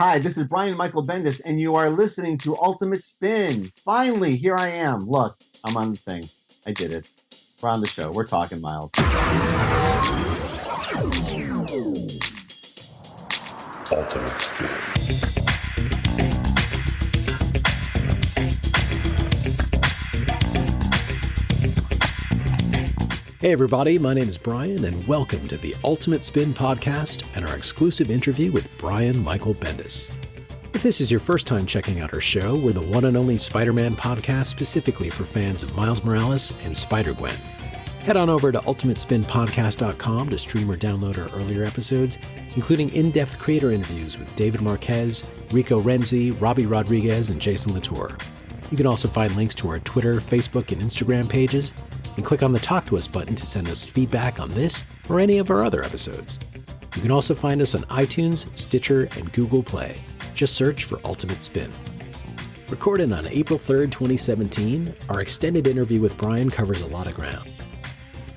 Hi, this is Brian Michael Bendis, and you are listening to Ultimate Spin. Finally, here I am. Look, I'm on the thing. I did it. We're on the show. We're talking, Miles. Ultimate Spin. Hey everybody, my name is Brian and welcome to the Ultimate Spin podcast and our exclusive interview with Brian Michael Bendis. If this is your first time checking out our show, we're the one and only Spider-Man podcast specifically for fans of Miles Morales and Spider-Gwen. Head on over to ultimatespinpodcast.com to stream or download our earlier episodes, including in-depth creator interviews with David Marquez, Rico Renzi, Robbie Rodriguez, and Jason Latour. You can also find links to our Twitter, Facebook, and Instagram pages, and click on the Talk to Us button to send us feedback on this or any of our other episodes. You can also find us on iTunes, Stitcher, and Google Play. Just search for Ultimate Spin. Recorded on April 3rd, 2017, our extended interview with Brian covers a lot of ground.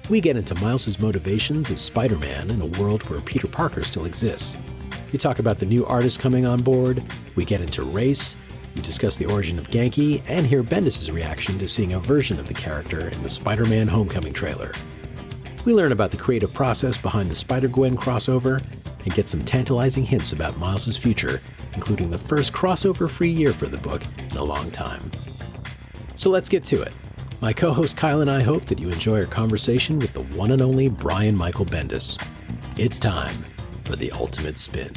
We get into Miles' motivations as Spider-Man in a world where Peter Parker still exists. We talk about the new artist coming on board, we get into race, we discuss the origin of Ganke, and hear Bendis' reaction to seeing a version of the character in the Spider-Man Homecoming trailer. We learn about the creative process behind the Spider-Gwen crossover, and get some tantalizing hints about Miles' future, including the first crossover-free year for the book in a long time. So let's get to it. My co-host Kyle and I hope that you enjoy our conversation with the one and only Brian Michael Bendis. It's time for the Ultimate Spin.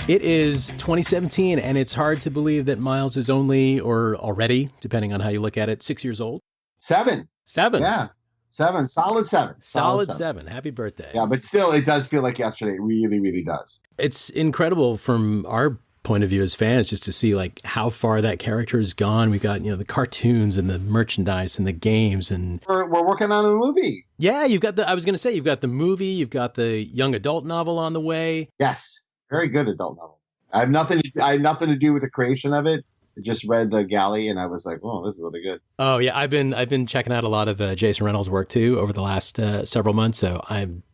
It is 2017, and it's hard to believe that Miles is only, or already, depending on how you look at it, 6 years old. Seven. Yeah. Seven. Solid seven. Solid seven. Happy birthday. Yeah, but still, it does feel like yesterday. It really, really does. It's incredible from our point of view as fans just to see like how far that character has gone. We got, the cartoons and the merchandise and the games, and We're working on a movie. Yeah, you've got you've got the movie, you've got the young adult novel on the way. Yes. Very good adult novel. I had nothing to do with the creation of it. I just read the galley and I was like, oh, this is really good. Oh yeah, I've been checking out a lot of Jason Reynolds' work too over the last several months, so I'm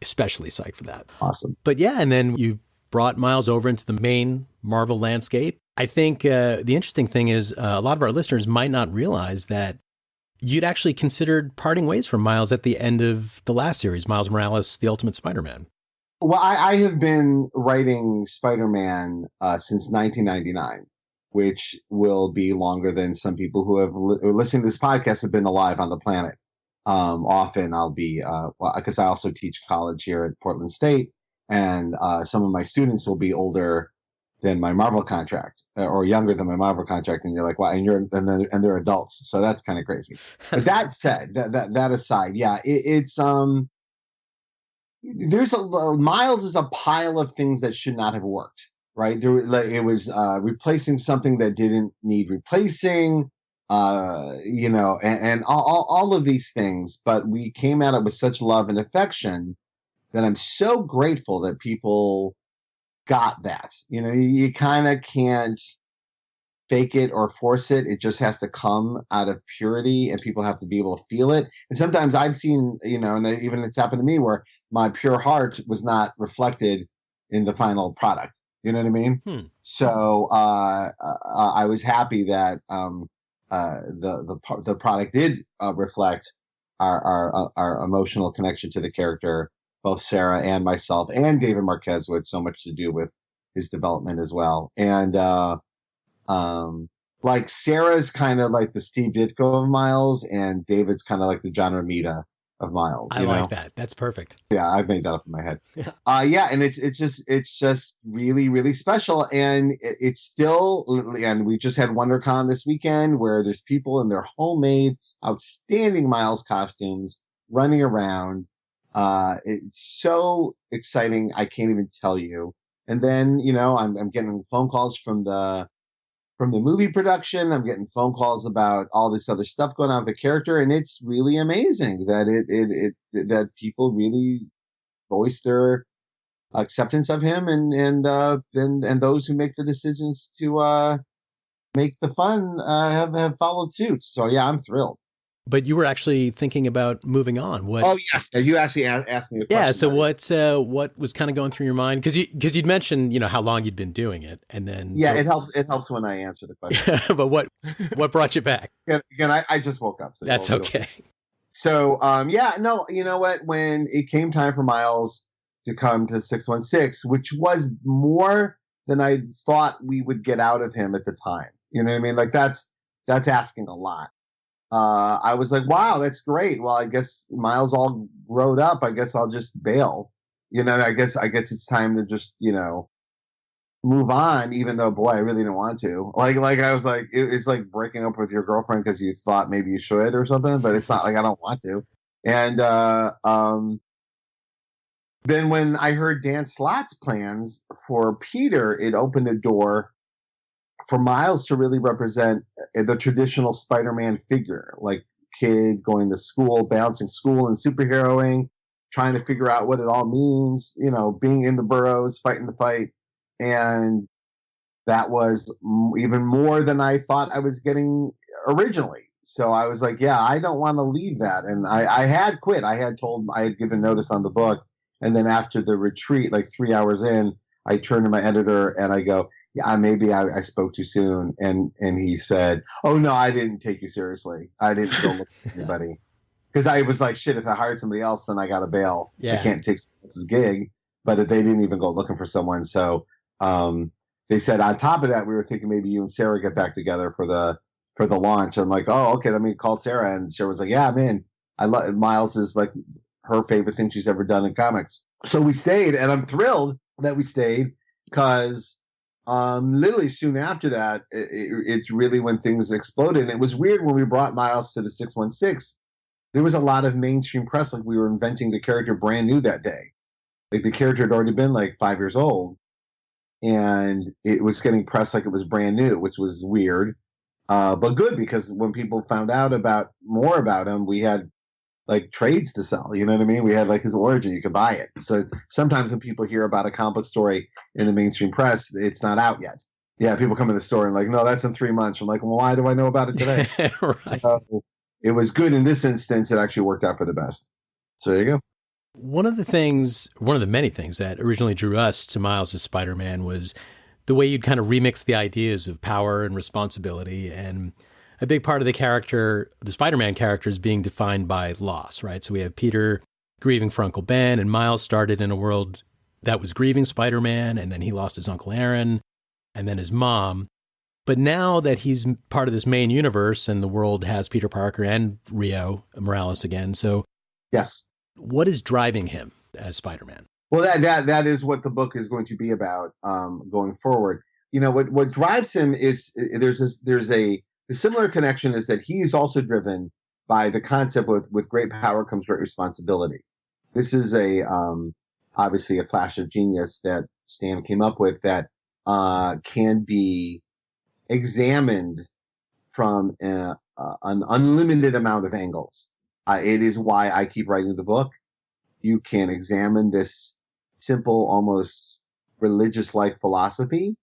especially psyched for that. Awesome. But yeah, and then you brought Miles over into the main Marvel landscape. I think the interesting thing is a lot of our listeners might not realize that you'd actually considered parting ways from Miles at the end of the last series, Miles Morales, The Ultimate Spider-Man. Well, I have been writing Spider-Man since 1999, which will be longer than some people who have listened to this podcast have been alive on the planet. Often I'll be, because I also teach college here at Portland State, and some of my students will be older than my Marvel contract or younger than my Marvel contract, and you're like, wow, and they're adults, so that's kind of crazy. But that said, that aside, yeah, it's Miles is a pile of things that should not have worked, right? It was replacing something that didn't need replacing, and all of these things. But we came at it with such love and affection that I'm so grateful that people got that. You kind of can't fake it or force it. It just has to come out of purity, and people have to be able to feel it. And sometimes I've seen, and even it's happened to me where my pure heart was not reflected in the final product. You know what I mean? So I was happy that the product did reflect our emotional connection to the character. Both Sarah and myself and David Marquez had so much to do with his development as well. And like Sarah's kind of like the Steve Ditko of Miles, and David's kind of like the John Romita of Miles. I like that. That's perfect. Yeah, I've made that up in my head. And it's just really, really special. And it's still, and we just had WonderCon this weekend where there's people in their homemade, outstanding Miles costumes running around. It's so exciting. I can't even tell you. And then, I'm getting phone calls from the movie production. I'm getting phone calls about all this other stuff going on with the character, and it's really amazing that that people really voice their acceptance of him, and those who make the decisions to make the fun have followed suit. So yeah, I'm thrilled. But you were actually thinking about moving on. What? Oh yes, you actually asked me a question. Yeah. So what was kind of going through your mind? Because you'd mentioned how long you'd been doing it, and then Yeah, it helps. It helps when I answer the question. But what brought you back? Again, I just woke up, so that's okay. So yeah, no, you know what? When it came time for Miles to come to 616, which was more than I thought we would get out of him at the time. You know what I mean? Like that's asking a lot. I was like, wow, that's great. Well, I guess Miles all grown up. I guess I'll just bail. I guess it's time to just, move on, even though, boy, I really didn't want to. Like I was like, it's like breaking up with your girlfriend because you thought maybe you should or something, but it's not like I don't want to. And then when I heard Dan Slott's plans for Peter, it opened a door for Miles to really represent the traditional Spider-Man figure, like kid going to school, balancing school and superheroing, trying to figure out what it all means, being in the burrows, fighting the fight. And that was even more than I thought I was getting originally. So I was like, yeah, I don't want to leave that. And I had quit. I had given notice on the book. And then after the retreat, like 3 hours in, I turned to my editor and I go, yeah, maybe I spoke too soon. And he said, oh, no, I didn't take you seriously. I didn't go look for anybody. Because I was like, shit, if I hired somebody else, then I got to bail. Yeah. I can't take someone else's gig. But if they didn't even go looking for someone. So they said on top of that, we were thinking maybe you and Sarah get back together for the launch. I'm like, oh, okay, let me call Sarah. And Sarah was like, yeah, man, I love Miles is like her favorite thing she's ever done in comics. So we stayed, and I'm thrilled that we stayed because literally soon after that, it's really when things exploded. And it was weird when we brought Miles to the 616. There was a lot of mainstream press, like we were inventing the character brand new that day. Like the character had already been like 5 years old, and it was getting pressed like it was brand new, which was weird, but good because when people found out more about him, we had like trades to sell. You know what I mean? We had like his origin. You could buy it. So sometimes when people hear about a comic book story in the mainstream press, it's not out yet. Yeah, people come in the store and like, no, that's in 3 months. I'm like, well, why do I know about it today? Right. So it was good in this instance. It actually worked out for the best. So there you go. One of the many things that originally drew us to Miles as Spider-Man was the way you'd kind of remix the ideas of power and responsibility. And a big part of the Spider-Man character is being defined by loss, right? So we have Peter grieving for Uncle Ben, and Miles started in a world that was grieving Spider-Man, and then he lost his Uncle Aaron, and then his mom. But now that he's part of this main universe and the world has Peter Parker and Rio Morales again, so yes. What is driving him as Spider-Man? Well, that is what the book is going to be about going forward. What drives him is the similar connection is that he's also driven by the concept with great power comes great responsibility. This is obviously a flash of genius that Stan came up with that can be examined from an unlimited amount of angles. It is why I keep writing the book. You can examine this simple, almost religious-like philosophy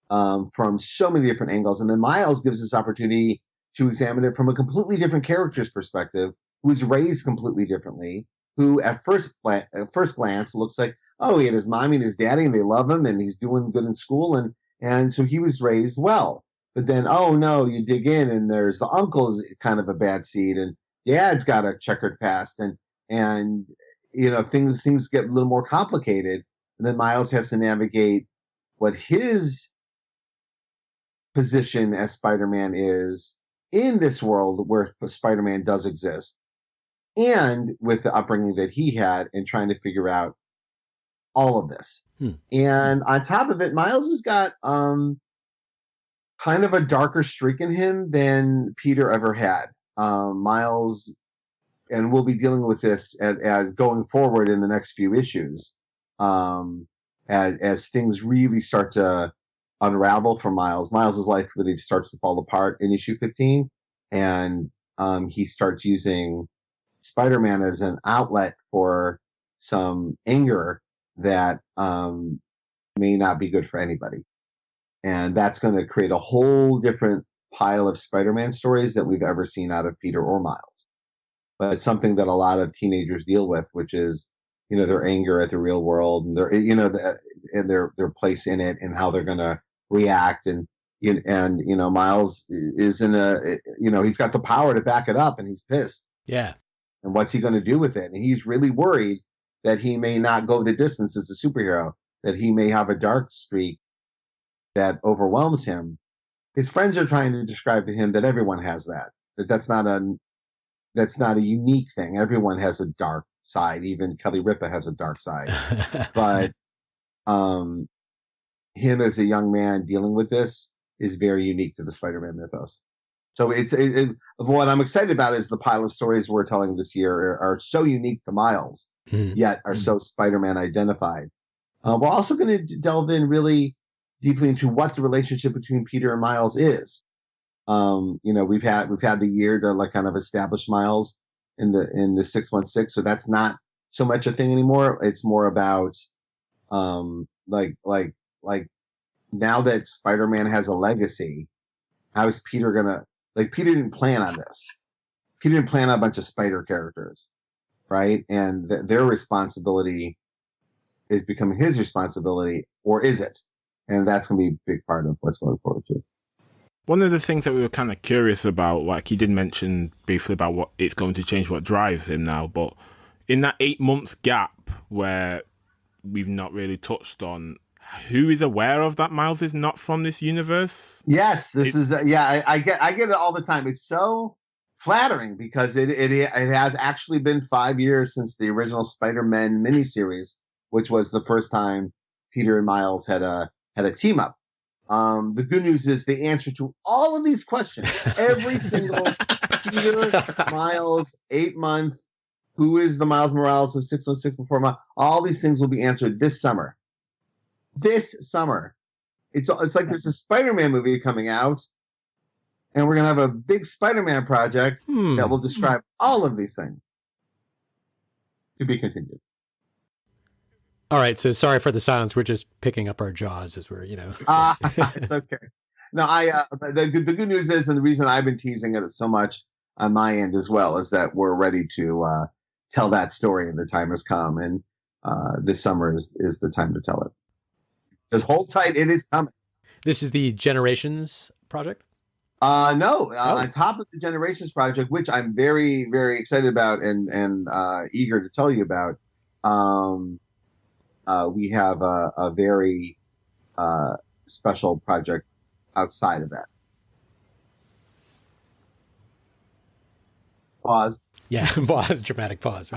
from so many different angles. And then Miles gives this opportunity to examine it from a completely different character's perspective, who's raised completely differently, who at first glance looks like, oh, he had his mommy and his daddy, and they love him, and he's doing good in school, and so he was raised well. But then, oh, no, you dig in, and there's the uncle's kind of a bad seed, and Dad's got a checkered past, and things get a little more complicated, and then Miles has to navigate what his position as Spider-Man is in this world where Spider-Man does exist, and with the upbringing that he had, and trying to figure out all of this. And on top of it, Miles has got kind of a darker streak in him than Peter ever had. Miles, and we'll be dealing with this as going forward in the next few issues, as things really start to unravel for Miles. Miles's life really starts to fall apart in issue 15, and he starts using Spider-Man as an outlet for some anger that may not be good for anybody, and that's going to create a whole different pile of Spider-Man stories that we've ever seen out of Peter or Miles. but it's something that a lot of teenagers deal with, which is, their anger at the real world and their place in it and how they're going to react. And Miles is he's got the power to back it up, and he's pissed. Yeah. And what's he going to do with it? And he's really worried that he may not go the distance as a superhero, that he may have a dark streak that overwhelms him. His friends are trying to describe to him that everyone has that's not a unique thing. Everyone has a dark side. Even Kelly Ripa has a dark side. But him as a young man dealing with this is very unique to the Spider-Man mythos. So what I'm excited about is the pile of stories we're telling this year are so unique to Miles, yet are so Spider-Man identified. We're also going to delve in really deeply into what the relationship between Peter and Miles is. We've had the year to like kind of establish Miles in the 616, so that's not so much a thing anymore. It's more about like now that Spider-Man has a legacy, how is Peter gonna, Peter didn't plan on this. Peter didn't plan on a bunch of spider characters, right? And their responsibility is becoming his responsibility, or is it? And that's going to be a big part of what's going forward too. One of the things that we were kind of curious about, like he did mention briefly about what it's going to change, what drives him now, but in that 8 months gap where we've not really touched on, who is aware of that Miles is not from this universe? Yes, I get it all the time. It's so flattering because it has actually been 5 years since the original Spider-Man miniseries, which was the first time Peter and Miles had a team up. The good news is the answer to all of these questions, every single Peter, Miles, 8 months, who is the Miles Morales of 616 before Miles, all these things will be answered this summer. This summer. It's like there's a Spider-Man movie coming out, and we're going to have a big Spider-Man project that will describe all of these things. To be continued. All right, so sorry for the silence. We're just picking up our jaws as we're, It's okay. No, the good news is, and the reason I've been teasing it so much on my end as well, is that we're ready to tell that story, and the time has come, and this summer is the time to tell it. Just hold tight, it is coming. This is the Generations project? No, on top of the Generations project, which I'm very, very excited about and eager to tell you about. We have a very special project outside of that. Pause. Yeah, pause. Dramatic pause.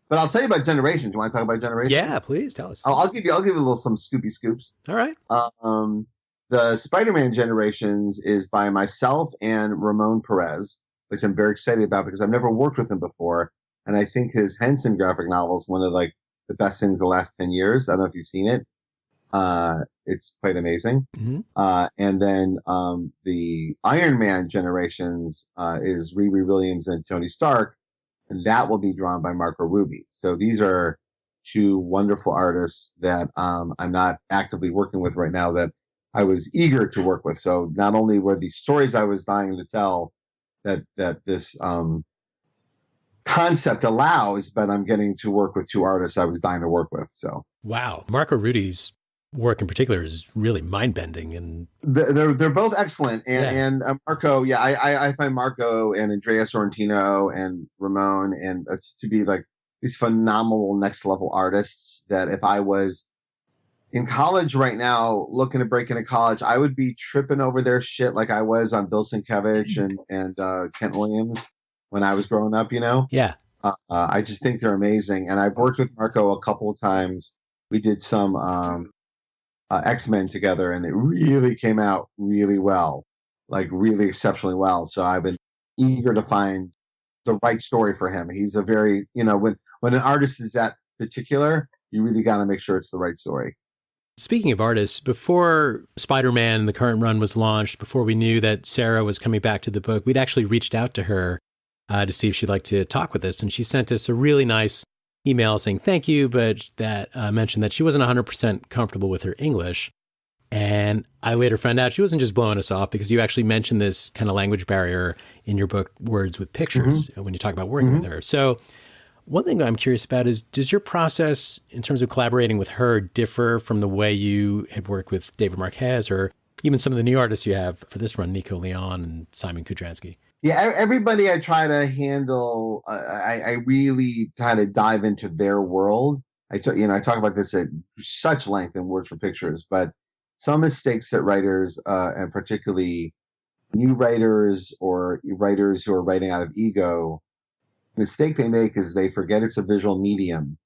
But I'll tell you about Generations. You want to talk about Generations? Yeah, please tell us. I'll give you a little some scoopy scoops. All right. The Spider-Man Generations is by myself and Ramon Perez, which I'm very excited about because I've never worked with him before, and I think his Henson graphic novel is one of the best things the last 10 years. I don't know if you've seen it. It's quite amazing. Mm-hmm. And then the Iron Man Generations is Riri Williams and Tony Stark, and that will be drawn by Marco Ruby. So these are two wonderful artists that I'm not actively working with right now that I was eager to work with. So not only were these stories I was dying to tell that this concept allows, but I'm getting to work with two artists I was dying to work with. So wow, Marco Rudy's work in particular is really mind-bending, and they're both excellent. And Marco, I find Marco and Andrea Sorrentino and Ramon and to be these phenomenal next level artists that if I was in college right now looking to break into college, I would be tripping over their shit like I was on Bill Sienkiewicz and Kent Williams when I was growing up, Yeah. I just think they're amazing. And I've worked with Marco a couple of times. We did some X-Men together, and it really came out really well, really exceptionally well. So I've been eager to find the right story for him. He's a very, when an artist is that particular, you really got to make sure it's the right story. Speaking of artists, before Spider-Man, the current run was launched, before we knew that Sarah was coming back to the book, we'd actually reached out to her to see if she'd like to talk with us. And she sent us a really nice email saying thank you, but that mentioned that she wasn't 100% comfortable with her English. And I later found out she wasn't just blowing us off, because you actually mentioned this kind of language barrier in your book, Words with Pictures, when you talk about working with her. So one thing I'm curious about is, does your process in terms of collaborating with her differ from the way you had worked with David Marquez, or even some of the new artists you have for this run, Nico Leon and Simon Kudransky? Yeah, everybody I try to handle, I really try to dive into their world. I talk about this at such length in Words for Pictures, but some mistakes that writers, and particularly new writers or writers who are writing out of ego, mistake they make is they forget it's a visual medium,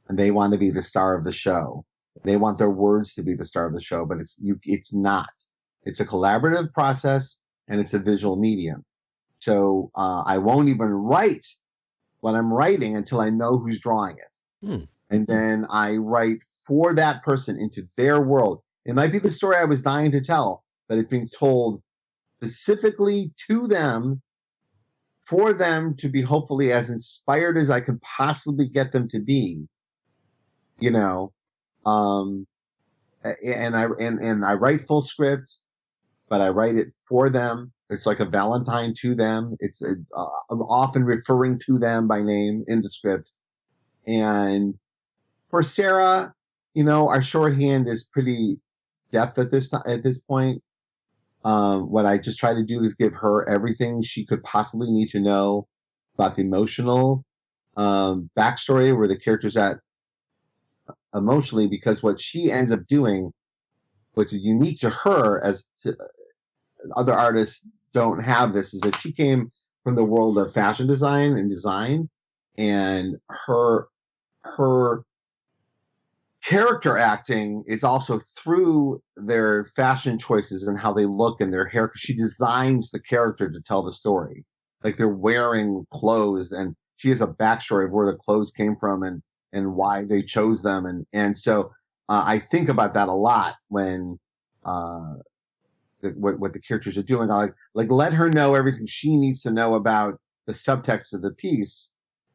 and they want to be the star of the show. They want their words to be the star of the show, but it's not. It's a collaborative process, and it's a visual medium. So I won't even write what I'm writing until I know who's drawing it. And then I write for that person into their world. It might be the story I was dying to tell, but it's being told specifically to them, for them to be hopefully as inspired as I could possibly get them to be, and I write full script, but I write it for them. It's like a Valentine to them. I'm often referring to them by name in the script. And for Sarah, our shorthand is pretty depth at this point. What I just try to do is give her everything she could possibly need to know about the emotional backstory, where the character's at emotionally, because what she ends up doing, what's unique to her as to other artists don't have this, is that she came from the world of fashion design, and her character acting is also through their fashion choices and how they look and their hair, because she designs the character to tell the story. Like, they're wearing clothes, and she has a backstory of where the clothes came from and why they chose them. And so I think about that a lot when what the characters are doing. I like let her know everything she needs to know about the subtext of the piece,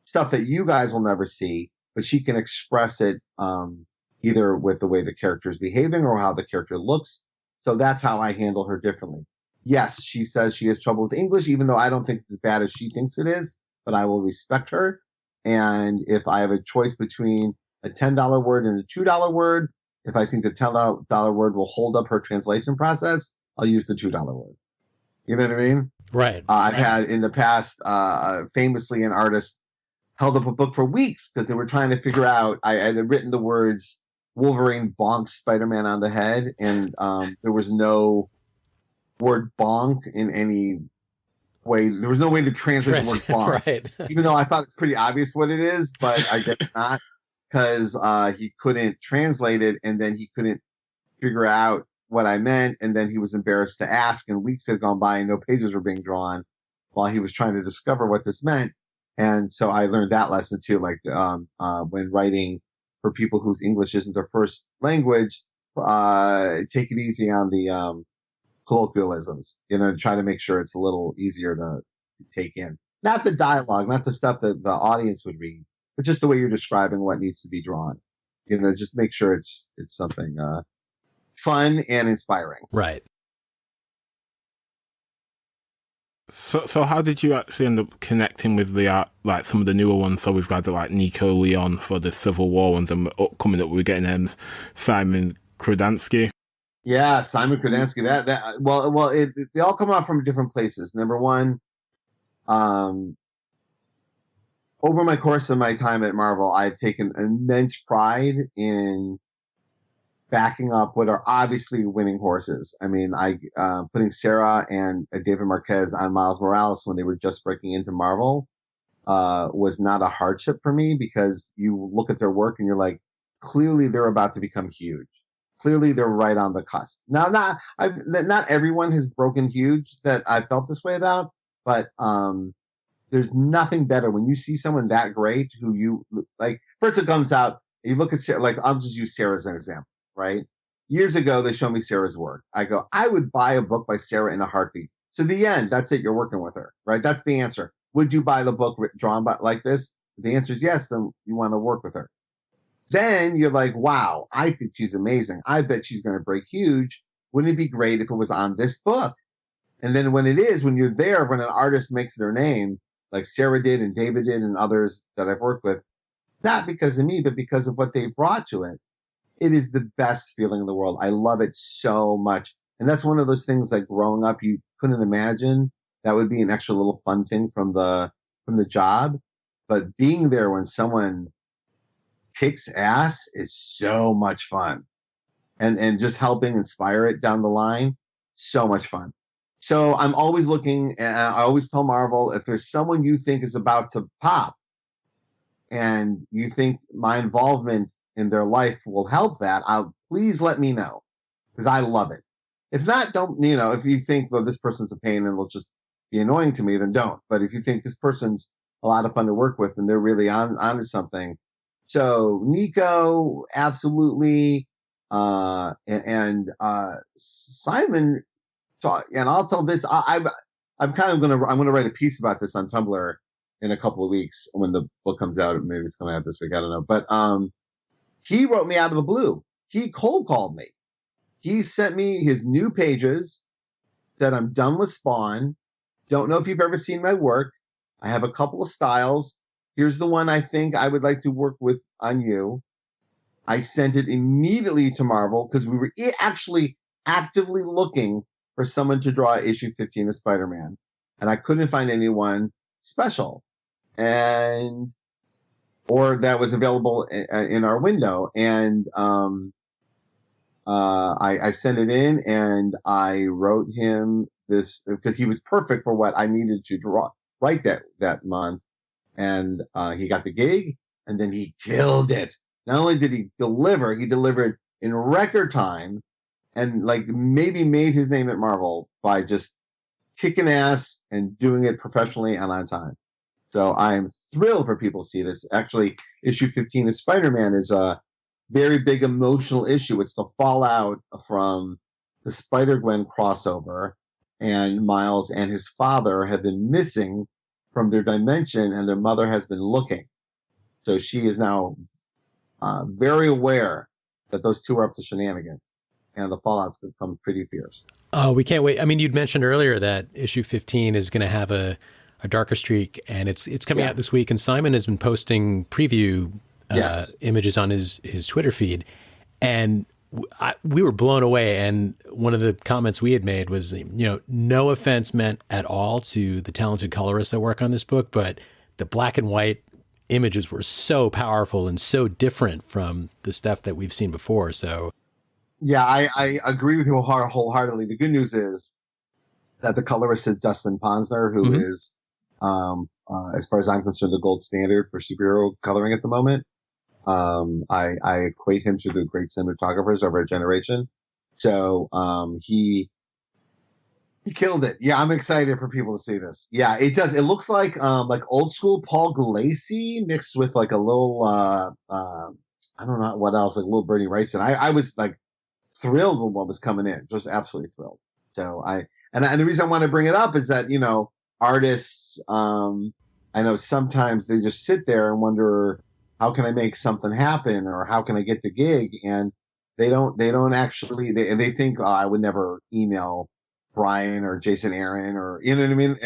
stuff that you guys will never see, but she can express it either with the way the character is behaving or how the character looks. So that's how I handle her differently. Yes, she says she has trouble with English, even though I don't think it's as bad as she thinks it is, but I will respect her. And if I have a choice between a $10 word and a $2 word, if I think the $10 word will hold up her translation process, I'll use the $2 word. You know what I mean? Right. I've had in the past, famously, an artist held up a book for weeks because they were trying to figure out, I had written the words Wolverine bonks Spider-Man on the head, and there was no word bonk in any way. There was no way to translate the word bonk. Right. Even though I thought it's pretty obvious what it is, but I guess not, because he couldn't translate it, and then he couldn't figure out what I meant, and then he was embarrassed to ask, and weeks had gone by and no pages were being drawn while he was trying to discover what this meant. And so I learned that lesson too, like when writing for people whose English isn't their first language, take it easy on the colloquialisms, try to make sure it's a little easier to take in. Not the dialogue, not the stuff that the audience would read, but just the way you're describing what needs to be drawn. Just make sure it's something fun and inspiring. Right. So how did you actually end up connecting with the art, like some of the newer ones? So we've got like Nico Leon for the Civil War ones, and coming up we're getting Simon Kudransky. Yeah, Simon Kudransky. They all come out from different places. Number one, over my course of my time at Marvel, I've taken immense pride in backing up what are obviously winning horses. I mean, putting Sarah and David Marquez on Miles Morales when they were just breaking into Marvel was not a hardship for me, because you look at their work and you're like, clearly they're about to become huge. Clearly they're right on the cusp. Now, not everyone has broken huge that I felt this way about, but there's nothing better when you see someone that great who you like. First, it comes out, you look at Sarah, like, I'll just use Sarah as an example. Right? Years ago, they showed me Sarah's work. I go, I would buy a book by Sarah in a heartbeat. So the end, that's it. You're working with her, right? That's the answer. Would you buy the book drawn by like this? If the answer is yes, then you want to work with her. then you're like, wow, I think she's amazing. I bet she's going to break huge. Wouldn't it be great if it was on this book? And then when it is, when you're there, when an artist makes their name, like Sarah did and David did and others that I've worked with, not because of me, but because of what they brought to it, it is the best feeling in the world. I love it so much. And that's one of those things like growing up, you couldn't imagine that would be an extra little fun thing from the job. But being there when someone kicks ass is so much fun. And just helping inspire it down the line, so much fun. So I'm always looking, and I always tell Marvel, if there's someone you think is about to pop and you think my involvement in their life will help that, please let me know, because I love it. If not, don't, if you think, well, this person's a pain and will just be annoying to me, then don't. But if you think this person's a lot of fun to work with and they're really onto something. So Nico, absolutely. And Simon, and I'll tell this, I'm going to write a piece about this on Tumblr in a couple of weeks when the book comes out. Maybe it's coming out this week, I don't know. But he wrote me out of the blue. He cold called me. He sent me his new pages, said, I'm done with Spawn. Don't know if you've ever seen my work. I have a couple of styles. Here's the one I think I would like to work with on you. I sent it immediately to Marvel because we were actually actively looking for someone to draw issue 15 of Spider-Man. And I couldn't find anyone special or that was available in our window. And I sent it in and I wrote him this because he was perfect for what I needed to write that month. And he got the gig and then he killed it. Not only did he delivered in record time and like maybe made his name at Marvel by just kicking ass and doing it professionally and on time. So I am thrilled for people to see this. Actually, issue 15 of Spider-Man is a very big emotional issue. It's the fallout from the Spider-Gwen crossover, and Miles and his father have been missing from their dimension, and their mother has been looking. So she is now very aware that those two are up to shenanigans, and the fallout's going to come pretty fierce. Oh, we can't wait. I mean, you'd mentioned earlier that issue 15 is going to have a darker streak, and it's coming out this week. And Simon has been posting preview images on his Twitter feed, and we were blown away. And one of the comments we had made was, no offense meant at all to the talented colorists that work on this book, but the black and white images were so powerful and so different from the stuff that we've seen before. So, yeah, I agree with you wholeheartedly. The good news is that the colorist is Dustin Ponsner, who is, as far as I'm concerned, the gold standard for superhero coloring at the moment. I equate him to the great cinematographers of our generation. So he killed it. Yeah, I'm excited for people to see this. Yeah, it does. It looks like old school Paul Gulacy mixed with like a little I don't know what else, like a little Bernie Wrightson. I was like thrilled with what was coming in, just absolutely thrilled. So and the reason I want to bring it up is that artists, I know sometimes they just sit there and wonder, how can I make something happen, or how can I get the gig? And they don't actually, they think, I would never email Brian or Jason Aaron, or you know what I mean?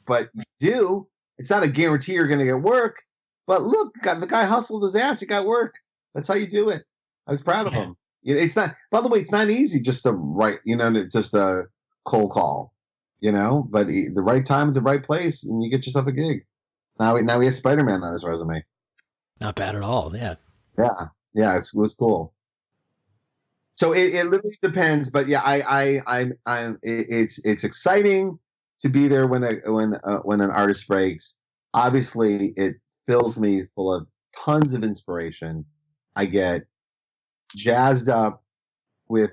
But you do. It's not a guarantee you're going to get work. But look, the guy hustled his ass. He got work. That's how you do it. I was proud of him. It's not. By the way, it's not easy just to write. Just a cold call. But the right time at the right place, and you get yourself a gig. Now he has Spider-Man on his resume. Not bad at all. Yeah. Yeah. It was cool. So it literally depends, but yeah, it's exciting to be there when an artist breaks. Obviously, it fills me full of tons of inspiration. I get jazzed up with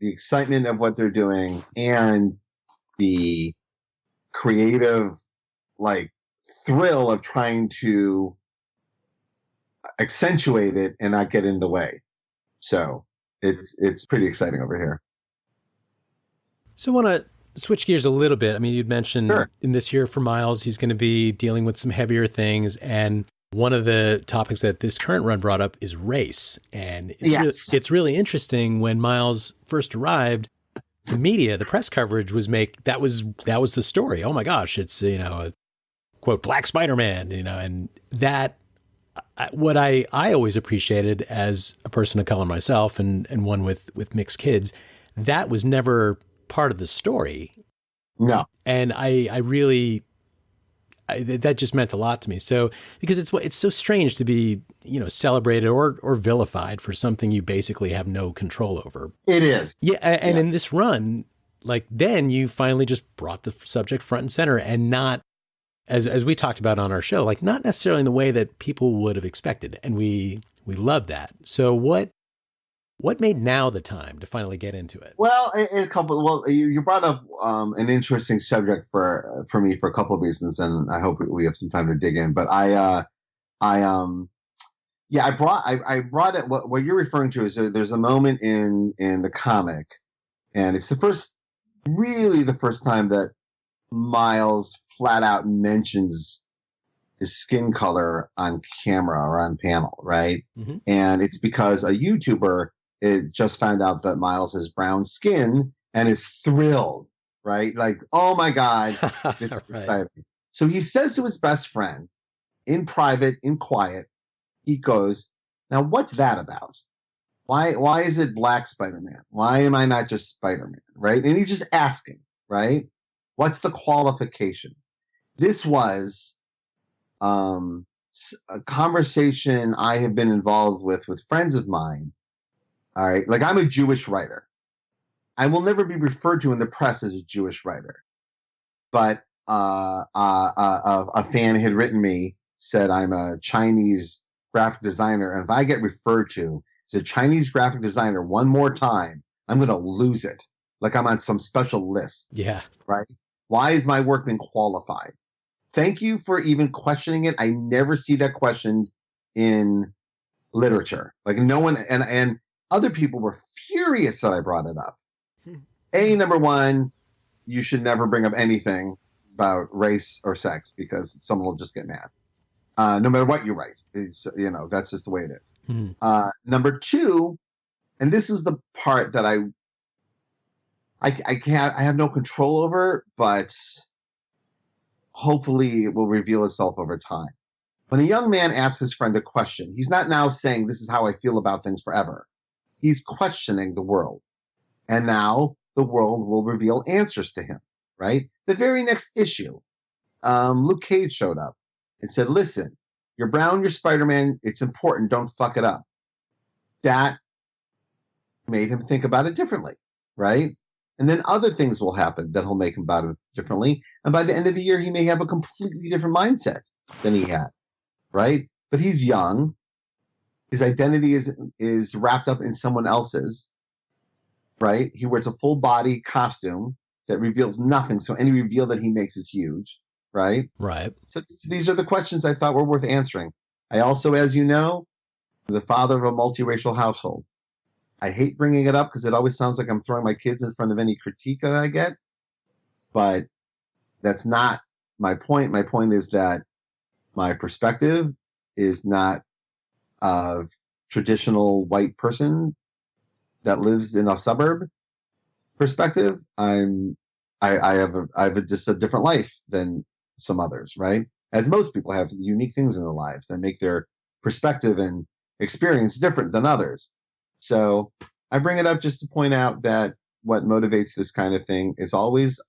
the excitement of what they're doing and the creative thrill of trying to accentuate it and not get in the way. So it's pretty exciting over here. So I want to switch gears a little bit. I mean, you'd mentioned in this year for Miles, he's going to be dealing with some heavier things. And One of the topics that this current run brought up is race. And it's really interesting. When Miles first arrived, the media, the press coverage that was the story. Oh my gosh, it's, a quote, Black Spider-Man, and that, what I always appreciated as a person of color myself and one with mixed kids, that was never part of the story. No. And I really, that just meant a lot to me. So, because it's so strange to be, celebrated or vilified for something you basically have no control over. It is. Yeah. And in this run, then you finally just brought the subject front and center, and not, as we talked about on our show, not necessarily in the way that people would have expected. And we love that. So what made now the time to finally get into it? Well, you brought up an interesting subject for me for a couple of reasons, and I hope we have some time to dig in. But I brought it. What you're referring to is there's a moment in the comic, and it's the first time that Miles flat out mentions his skin color on camera or on panel, right? Mm-hmm. And it's because a YouTuber just found out that Miles has brown skin and is thrilled, right? Oh my God, this is right. exciting. So he says to his best friend in private, in quiet, he goes, "Now what's that about? Why is it Black Spider-Man? Why am I not just Spider-Man?" Right? And he's just asking, right? What's the qualification? This was a conversation I have been involved with friends of mine. All right. I'm a Jewish writer. I will never be referred to in the press as a Jewish writer. But a fan had written me, said I'm a Chinese graphic designer. And if I get referred to as a Chinese graphic designer one more time, I'm going to lose it. I'm on some special list. Yeah. Right. Why is my work being qualified? Thank you for even questioning it. I never see that questioned in literature. No one, and other people were furious that I brought it up. Number one, you should never bring up anything about race or sex because someone will just get mad. No matter what you write, that's just the way it is. Mm-hmm. Number two, and this is the part that I have no control over, but hopefully it will reveal itself over time. When a young man asks his friend a question, he's not now saying, "This is how I feel about things forever." He's questioning the world. And now the world will reveal answers to him, right? The very next issue, Luke Cage showed up and said, "Listen, you're brown, you're Spider-Man. It's important. Don't fuck it up." That made him think about it differently, right? And then other things will happen that will make him about it differently. And by the end of the year, he may have a completely different mindset than he had, right? But he's young. His identity is wrapped up in someone else's, right? He wears a full body costume that reveals nothing. So any reveal that he makes is huge, right? Right. So these are the questions I thought were worth answering. I also, as you know, am the father of a multiracial household. I hate bringing it up because it always sounds like I'm throwing my kids in front of any critique that I get, but that's not my point. My point is that my perspective is not of traditional white person that lives in a suburb perspective. I have just a different life than some others, right? As most people have unique things in their lives that make their perspective and experience different than others. So I bring it up just to point out that what motivates this kind of thing is always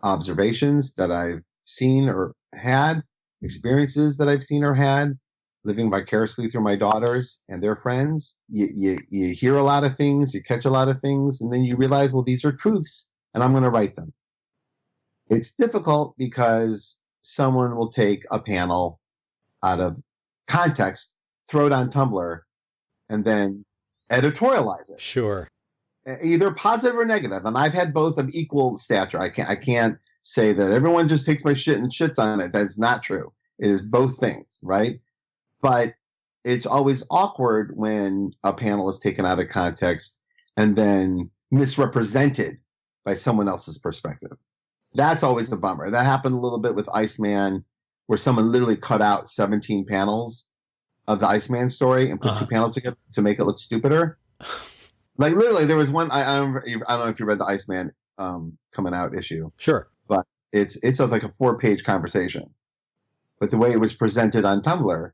observations that I've seen or had, experiences that I've seen or had, living vicariously through my daughters and their friends. You hear a lot of things, you catch a lot of things, and then you realize, well, these are truths, and I'm going to write them. It's difficult because someone will take a panel out of context, throw it on Tumblr, and then editorialize it. Sure. Either positive or negative. And I've had both of equal stature. I can't say that everyone just takes my shit and shits on it. That's not true. It is both things, right? But it's always awkward when a panel is taken out of context and then misrepresented by someone else's perspective. That's always the bummer. That happened a little bit with Iceman where someone literally cut out 17 panels of the Iceman story and put two panels together to make it look stupider. Like literally, there was one. I don't know if you read the Iceman coming out issue. Sure, but it's like a 4-page conversation. But the way it was presented on Tumblr,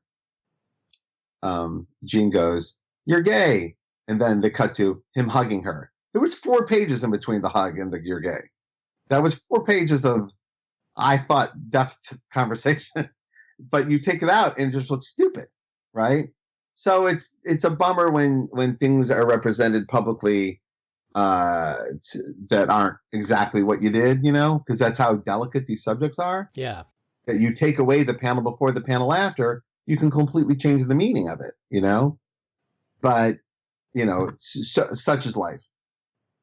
Jean goes, "You're gay," and then they cut to him hugging her. There was 4 pages in between the hug and the "you're gay." That was 4 pages of, I thought, depth conversation. But you take it out and it just looks stupid, right? So it's a bummer when things are represented publicly that aren't exactly what you did, because that's how delicate these subjects are. Yeah. That you take away the panel before, the panel after, you can completely change the meaning of it, But, such is life.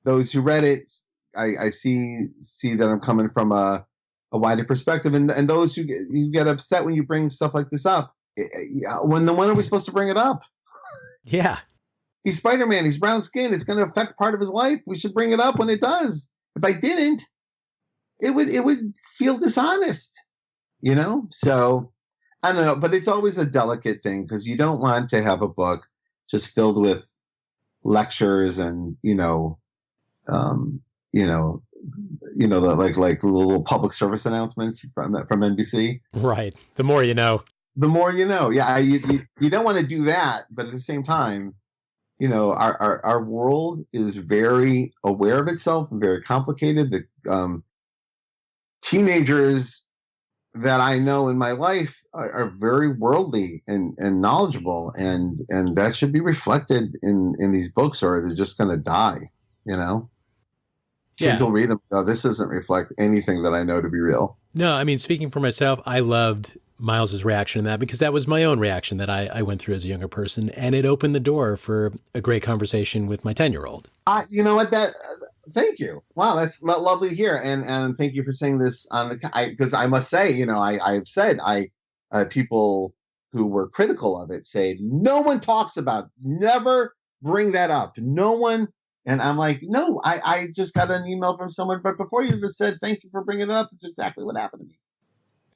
Those who read it, I see that I'm coming from a wider perspective, and those who get upset when you bring stuff like this up. When are we supposed to bring it up? Yeah. He's Spider-Man. He's brown skin. It's going to affect part of his life. We should bring it up when it does. If I didn't, it would feel dishonest, So I don't know, but it's always a delicate thing because you don't want to have a book just filled with lectures and the like little public service announcements from NBC. Right. The more you know. The more you know. Yeah, you don't want to do that, but at the same time, our world is very aware of itself and very complicated. The teenagers that I know in my life are very worldly and knowledgeable, and that should be reflected in these books, or they're just going to die. Kids will read them. Oh, this doesn't reflect anything that I know to be real. No, I mean, speaking for myself, I loved Miles's reaction to that because that was my own reaction that I went through as a younger person, and it opened the door for a great conversation with my 10-year-old. You know what? Thank you. Wow, that's lovely to hear, and thank you for saying this on because I must say, I've said people who were critical of it say no one talks about, never bring that up, no one. And I'm like, no, I just got an email from someone, but before you that said thank you for bringing it up. That's exactly what happened to me.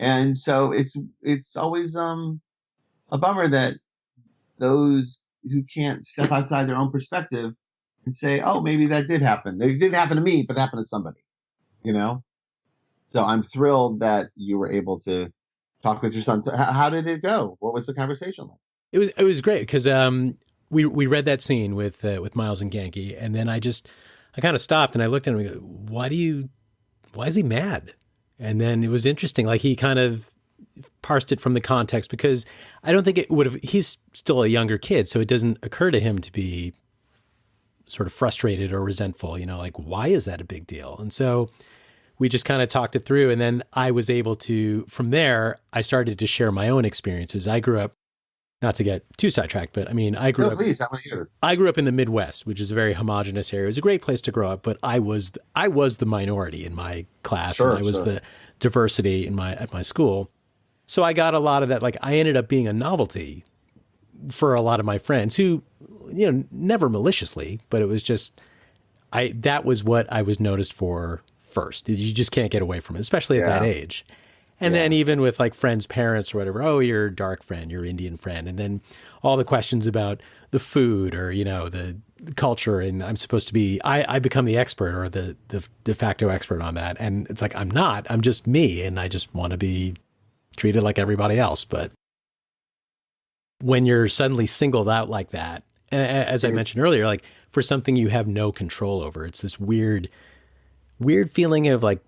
And so it's always a bummer that those who can't step outside their own perspective and say, oh, maybe that did happen. It didn't happen to me, but it happened to somebody, So I'm thrilled that you were able to talk with your son. How did it go? What was the conversation like? It was great because we read that scene with Miles and Ganke, and then I kind of stopped and I looked at him and go, why is he mad? And then it was interesting. Like he kind of parsed it from the context because I don't think it would have, he's still a younger kid. So it doesn't occur to him to be sort of frustrated or resentful, like why is that a big deal? And so we just kind of talked it through. And then I was able to, from there, I started to share my own experiences. I grew up, not to get too sidetracked, but I mean, I grew up in the Midwest, which is a very homogenous area. It was a great place to grow up, but I was the minority in my class. Sure, and I was the diversity at my school. So I got a lot of that. Like I ended up being a novelty for a lot of my friends who, never maliciously, but it was just, that was what I was noticed for first. You just can't get away from it, especially at that age. And then even with like friends' parents or whatever, oh, you're a dark friend, you're Indian friend. And then all the questions about the food or, the culture. And I'm supposed to be, I become the expert or the de facto expert on that. And it's like, I'm not, I'm just me. And I just want to be treated like everybody else. But when you're suddenly singled out like that, as I mentioned earlier, like for something you have no control over, it's this weird feeling of like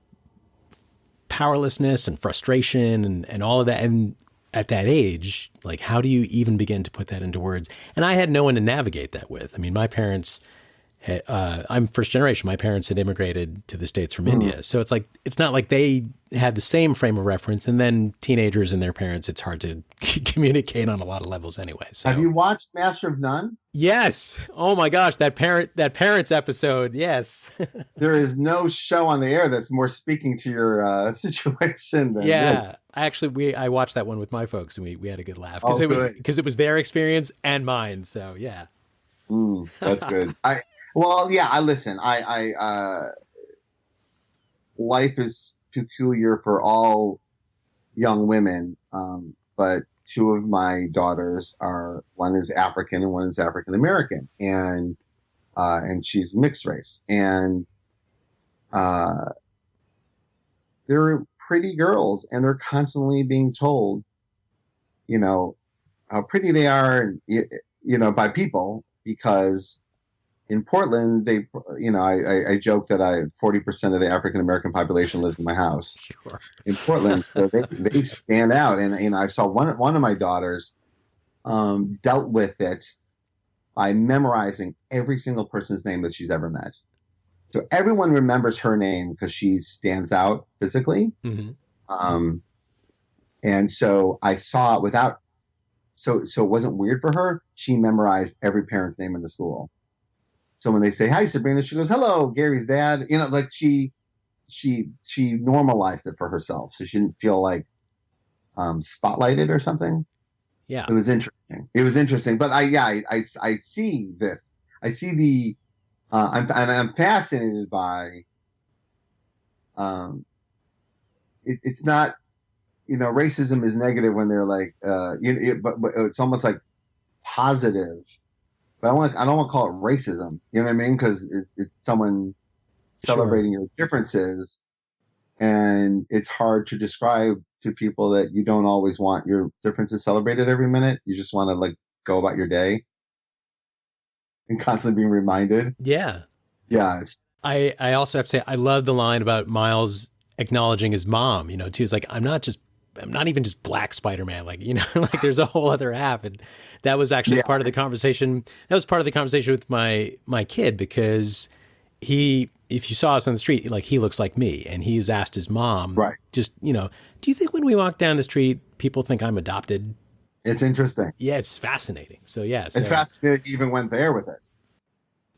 powerlessness and frustration and all of that. And at that age, like, how do you even begin to put that into words? And I had no one to navigate that with. I mean, my parents, I'm first generation. My parents had immigrated to the States from India. So it's like, it's not like they had the same frame of reference. And then teenagers and their parents, it's hard to communicate on a lot of levels anyway. So. Have you watched Master of None? Yes. Oh my gosh. That parents episode. Yes. There is no show on the air that's more speaking to your situation than this. Actually, I watched that one with my folks and we had a good laugh because it was their experience and mine. So yeah. That's good. Listen, life is peculiar for all young women, but two of my daughters one is African and one is African American, and she's mixed race, and they're pretty girls, and they're constantly being told, how pretty they are, by people, because in Portland, I joke that 40% of the African American population lives in my house. Sure. In Portland, so they stand out, and I saw one of my daughters dealt with it by memorizing every single person's name that she's ever met. So everyone remembers her name because she stands out physically. Mm-hmm. And so I saw it without, so it wasn't weird for her. She memorized every parent's name in the school. So when they say, "Hi, Sabrina," she goes, "Hello, Gary's dad." Like she normalized it for herself. So she didn't feel like spotlighted or something. Yeah. It was interesting. But I see this. I see the, I'm fascinated by, it's not, racism is negative when they're like, but it's almost like positive. But I don't want to call it racism. You know what I mean? Because it's someone celebrating your differences, and it's hard to describe to people that you don't always want your differences celebrated every minute. You just want to go about your day and constantly being reminded. Yeah. Yeah. I also have to say, I love the line about Miles acknowledging his mom, too. It's like, I'm not even just Black Spider-Man, like there's a whole other half. And that was actually part of the conversation. That was part of the conversation with my kid, because if you saw us on the street, he looks like me, and he's asked his mom, right, just, do you think when we walk down the street, people think I'm adopted? It's interesting. Yeah, it's fascinating. So yeah. It's fascinating he even went there with it.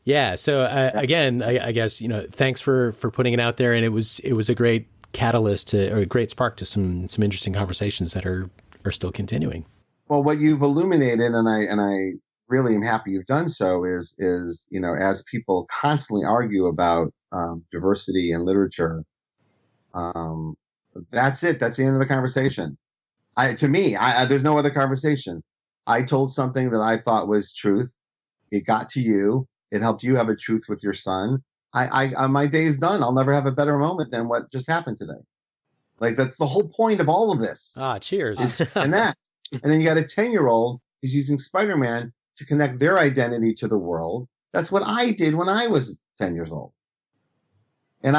Yeah. So again, I guess, thanks for putting it out there. And it was a great catalyst or a great spark to some interesting conversations that are still continuing. Well, what you've illuminated, and I really am happy you've done so, is as people constantly argue about diversity in literature, that's it. That's the end of the conversation. To me, there's no other conversation. I told something that I thought was truth. It got to you. It helped you have a truth with your son. My day is done. I'll never have a better moment than what just happened today. That's the whole point of all of this. Cheers. And then you got a 10-year-old who's using Spider-Man to connect their identity to the world. That's what I did when I was 10 years old. And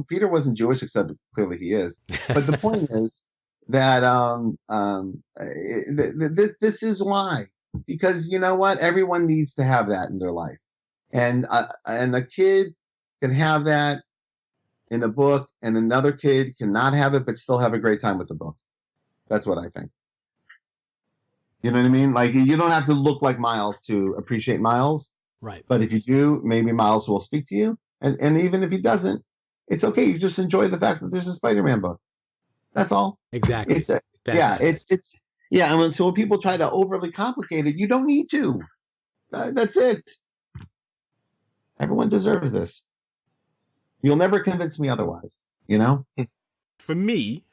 Peter wasn't Jewish, except clearly he is. But the point is that this is why. Because you know what? Everyone needs to have that in their life. And a kid can have that in a book, and another kid cannot have it, but still have a great time with the book. That's what I think. You know what I mean? You don't have to look like Miles to appreciate Miles. Right. But if you do, maybe Miles will speak to you. And even if he doesn't, it's okay. You just enjoy the fact that there's a Spider-Man book. That's all. Exactly. It's so when people try to overly complicate it, you don't need to. That's it. Everyone deserves this. You'll never convince me otherwise, For me,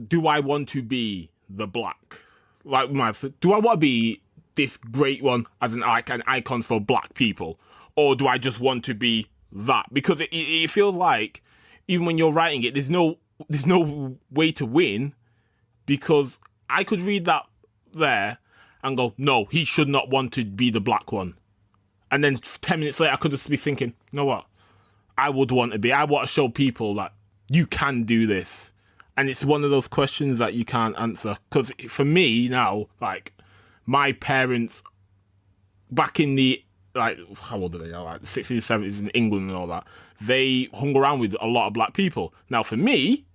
do I want to be the Black? Do I want to be this great one as an icon for Black people? Or do I just want to be that? Because it feels like, even when you're writing it, there's no way to win, because I could read that there and go, no, he should not want to be the Black one. And then 10 minutes later, I could just be thinking, you know what? I want to show people that you can do this. And it's one of those questions that you can't answer. Because for me now, my parents, back in the, how old are they now? 60s, 70s in England and all that, they hung around with a lot of Black people. Now for me,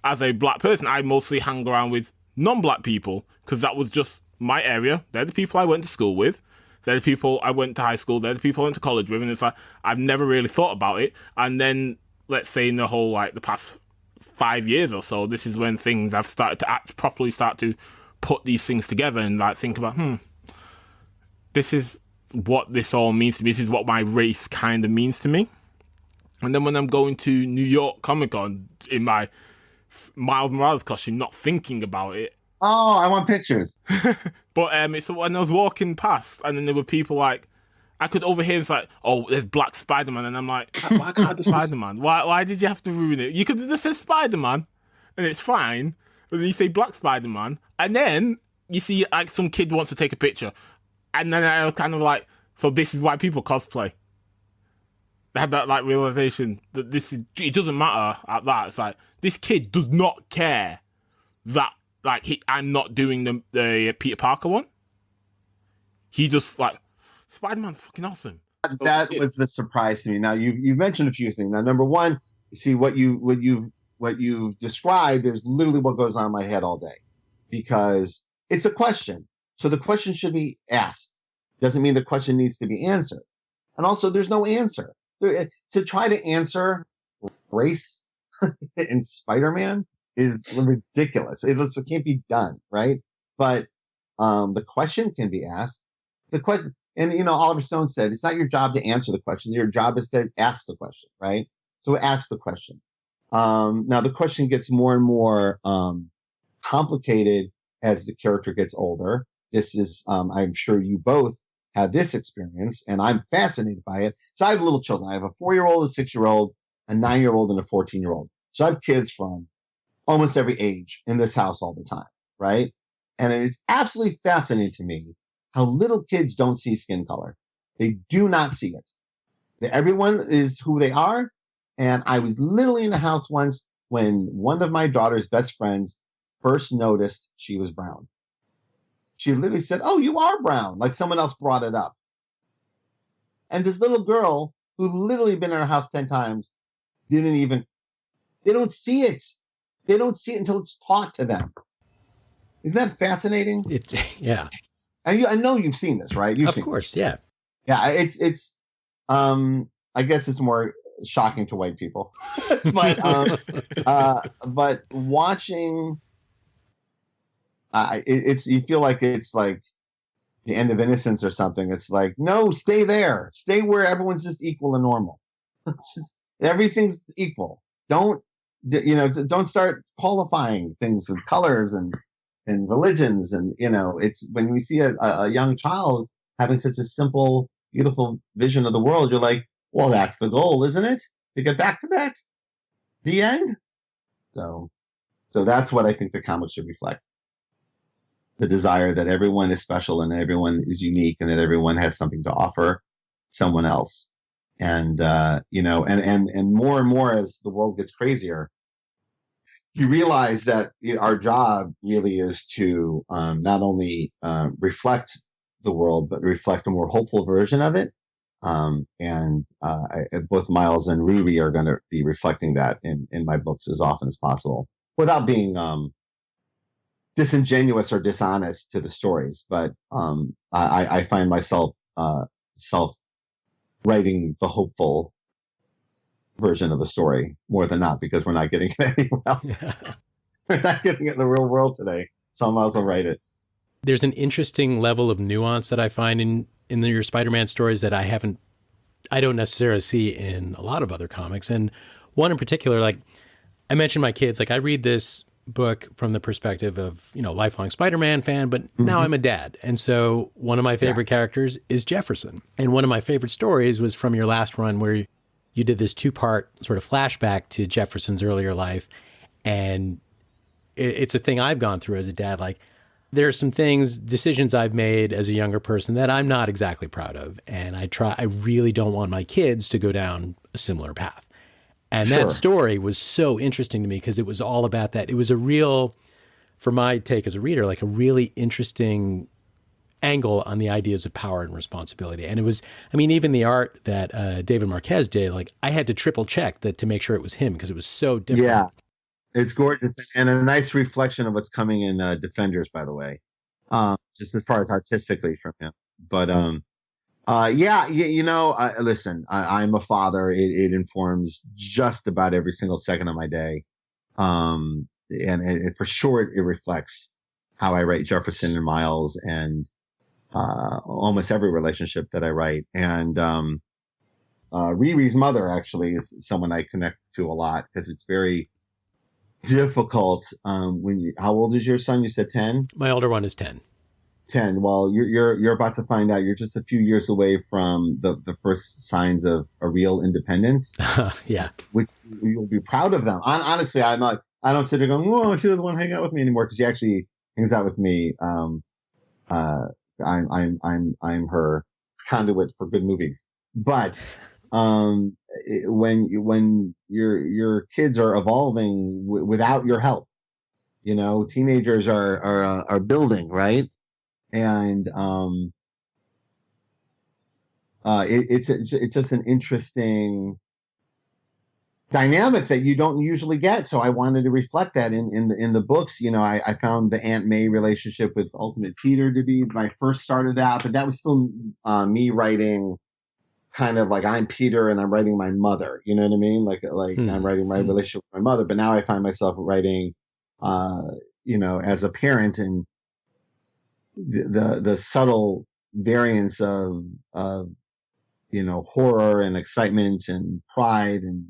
as a Black person, I mostly hang around with non-Black people, because that was just my area. They're the people I went to school with. They're the people I went to high school. They're the people I went to college with. And it's I've never really thought about it. And then, let's say in the whole, the past 5 years or so, this is when things have started to properly start to put these things together and think about, this is what this all means to me. This is what my race kind of means to me. And then when I'm going to New York Comic Con in my Miles Morales costume, not thinking about it. Oh, I want pictures. But it's when I was walking past, and then there were people like, I could overhear it's like, oh, there's Black Spider-Man, and I'm like, why can't the Spider-Man? Why did you have to ruin it? You could have just said Spider-Man, and it's fine. But then you say Black Spider-Man, and then you see like some kid wants to take a picture, and then I was kind of like, so this is why people cosplay. They had that like realization that it doesn't matter at that. It's like this kid does not care that like I'm not doing the Peter Parker one. He just like Spider-Man's fucking awesome. That was the surprise to me. Now you've mentioned a few things. Now number one, see what you've described is literally what goes on in my head all day, because it's a question. So the question should be asked. Doesn't mean the question needs to be answered. And also, there's no answer. To try to answer race in Spider-Man is ridiculous. It can't be done, right? But the question can be asked. The question, and Oliver Stone said, it's not your job to answer the question. Your job is to ask the question, right? So ask the question. Now the question gets more and more complicated as the character gets older. This is, I'm sure you both had this experience, and I'm fascinated by it. So I have little children. I have a 4-year-old, a 6-year-old, a 9-year-old, and a 14-year-old. So I have kids from almost every age in this house all the time, right? And it is absolutely fascinating to me how little kids don't see skin color. They do not see it. Everyone is who they are. And I was literally in the house once when one of my daughter's best friends first noticed she was brown. She literally said, "Oh, you are brown," like someone else brought it up. And this little girl who literally been in our house 10 times they don't see it. They don't see it until it's taught to them. Isn't that fascinating? Yeah. And I know you've seen this, right? Of course, yeah. Yeah, it's I guess it's more shocking to white people. but watching you feel like it's like the end of innocence or something. It's like, no, stay there. Stay where everyone's just equal and normal. Everything's equal. Don't start qualifying things with colors and religions. And, it's when we see a young child having such a simple, beautiful vision of the world, you're like, well, that's the goal, isn't it? To get back to that? The end? So that's what I think the comics should reflect. The desire that everyone is special and everyone is unique and that everyone has something to offer someone else. And, and more as the world gets crazier, you realize that our job really is to not only reflect the world, but reflect a more hopeful version of it. Both Miles and Riri are going to be reflecting that in my books as often as possible without being disingenuous or dishonest to the stories. But I find myself writing the hopeful version of the story more than not, because we're not getting it anywhere else. Yeah. We're not getting it in the real world today. So I might as well write it. There's an interesting level of nuance that I find in your Spider-Man stories that I don't necessarily see in a lot of other comics. And one in particular, like I mentioned my kids, like I read this book from the perspective of, lifelong Spider-Man fan, but now I'm a dad. And so one of my favorite characters is Jefferson. And one of my favorite stories was from your last run where you did this 2-part sort of flashback to Jefferson's earlier life. And it's a thing I've gone through as a dad. Like there are some decisions I've made as a younger person that I'm not exactly proud of. And I really don't want my kids to go down a similar path. And that story was so interesting to me because it was all about that. It was a real, for my take as a reader, like a really interesting angle on the ideas of power and responsibility. And it was, even the art that David Marquez did, like I had to triple check that to make sure it was him because it was so different. Yeah, it's gorgeous and a nice reflection of what's coming in Defenders, by the way, just as far as artistically from him. But listen, I'm a father. It informs just about every single second of my day. And for sure, it reflects how I write Jefferson and Miles and almost every relationship that I write. And Riri's mother actually is someone I connect to a lot because it's very difficult. How old is your son? You said 10? My older one is 10. 10. Well, you're about to find out. You're just a few years away from the first signs of a real independence. Yeah. Which you'll be proud of them. Honestly, I don't sit there going, "Oh, she doesn't want to hang out with me anymore," because she actually hangs out with me. I'm her conduit for good movies. But when your kids are evolving without your help, teenagers are building, right? And it's just an interesting dynamic that you don't usually get. So I wanted to reflect that in the books. I found the Aunt May relationship with Ultimate Peter to be my first started out, but that was still me writing kind of like I'm Peter and I'm writing my mother. You know what I mean? Like I'm writing my relationship with my mother, but now I find myself writing, as a parent, and the subtle variance of horror and excitement and pride and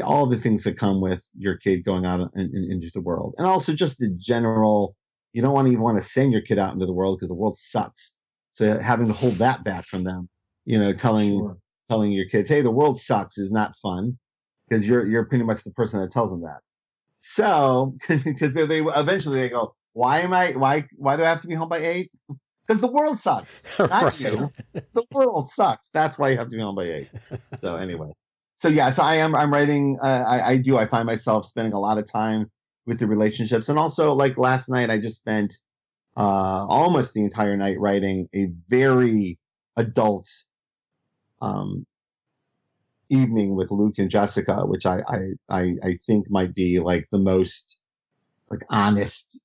all the things that come with your kid going out into the world. And also just the general, you don't even want to send your kid out into the world because the world sucks. So having to hold that back from them, telling your kids, hey, the world sucks is not fun, because you're pretty much the person that tells them that. So, because they eventually they go, why do I have to be home by 8? Because the world sucks, not Right. you. The world sucks. That's why you have to be home by 8. So anyway, so I'm writing. I find myself spending a lot of time with the relationships, and also like last night, I just spent almost the entire night writing a very adult evening with Luke and Jessica, which I think might be like the most like honest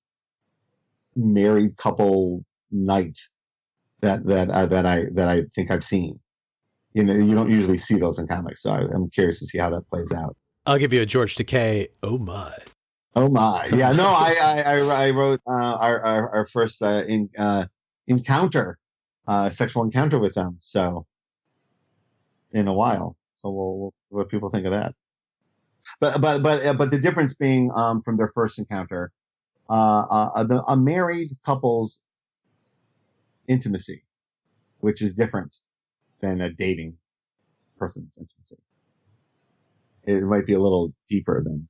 married couple night that I think I've seen. You don't usually see those in comics, so I'm curious to see how that plays out. I'll give you a George Takei. Oh my! Yeah, no, I wrote our first encounter, sexual encounter with them. So in a while, so we'll see what people think of that. But the difference being from their first encounter, a married couple's intimacy, which is different than a dating person's intimacy. It might be a little deeper than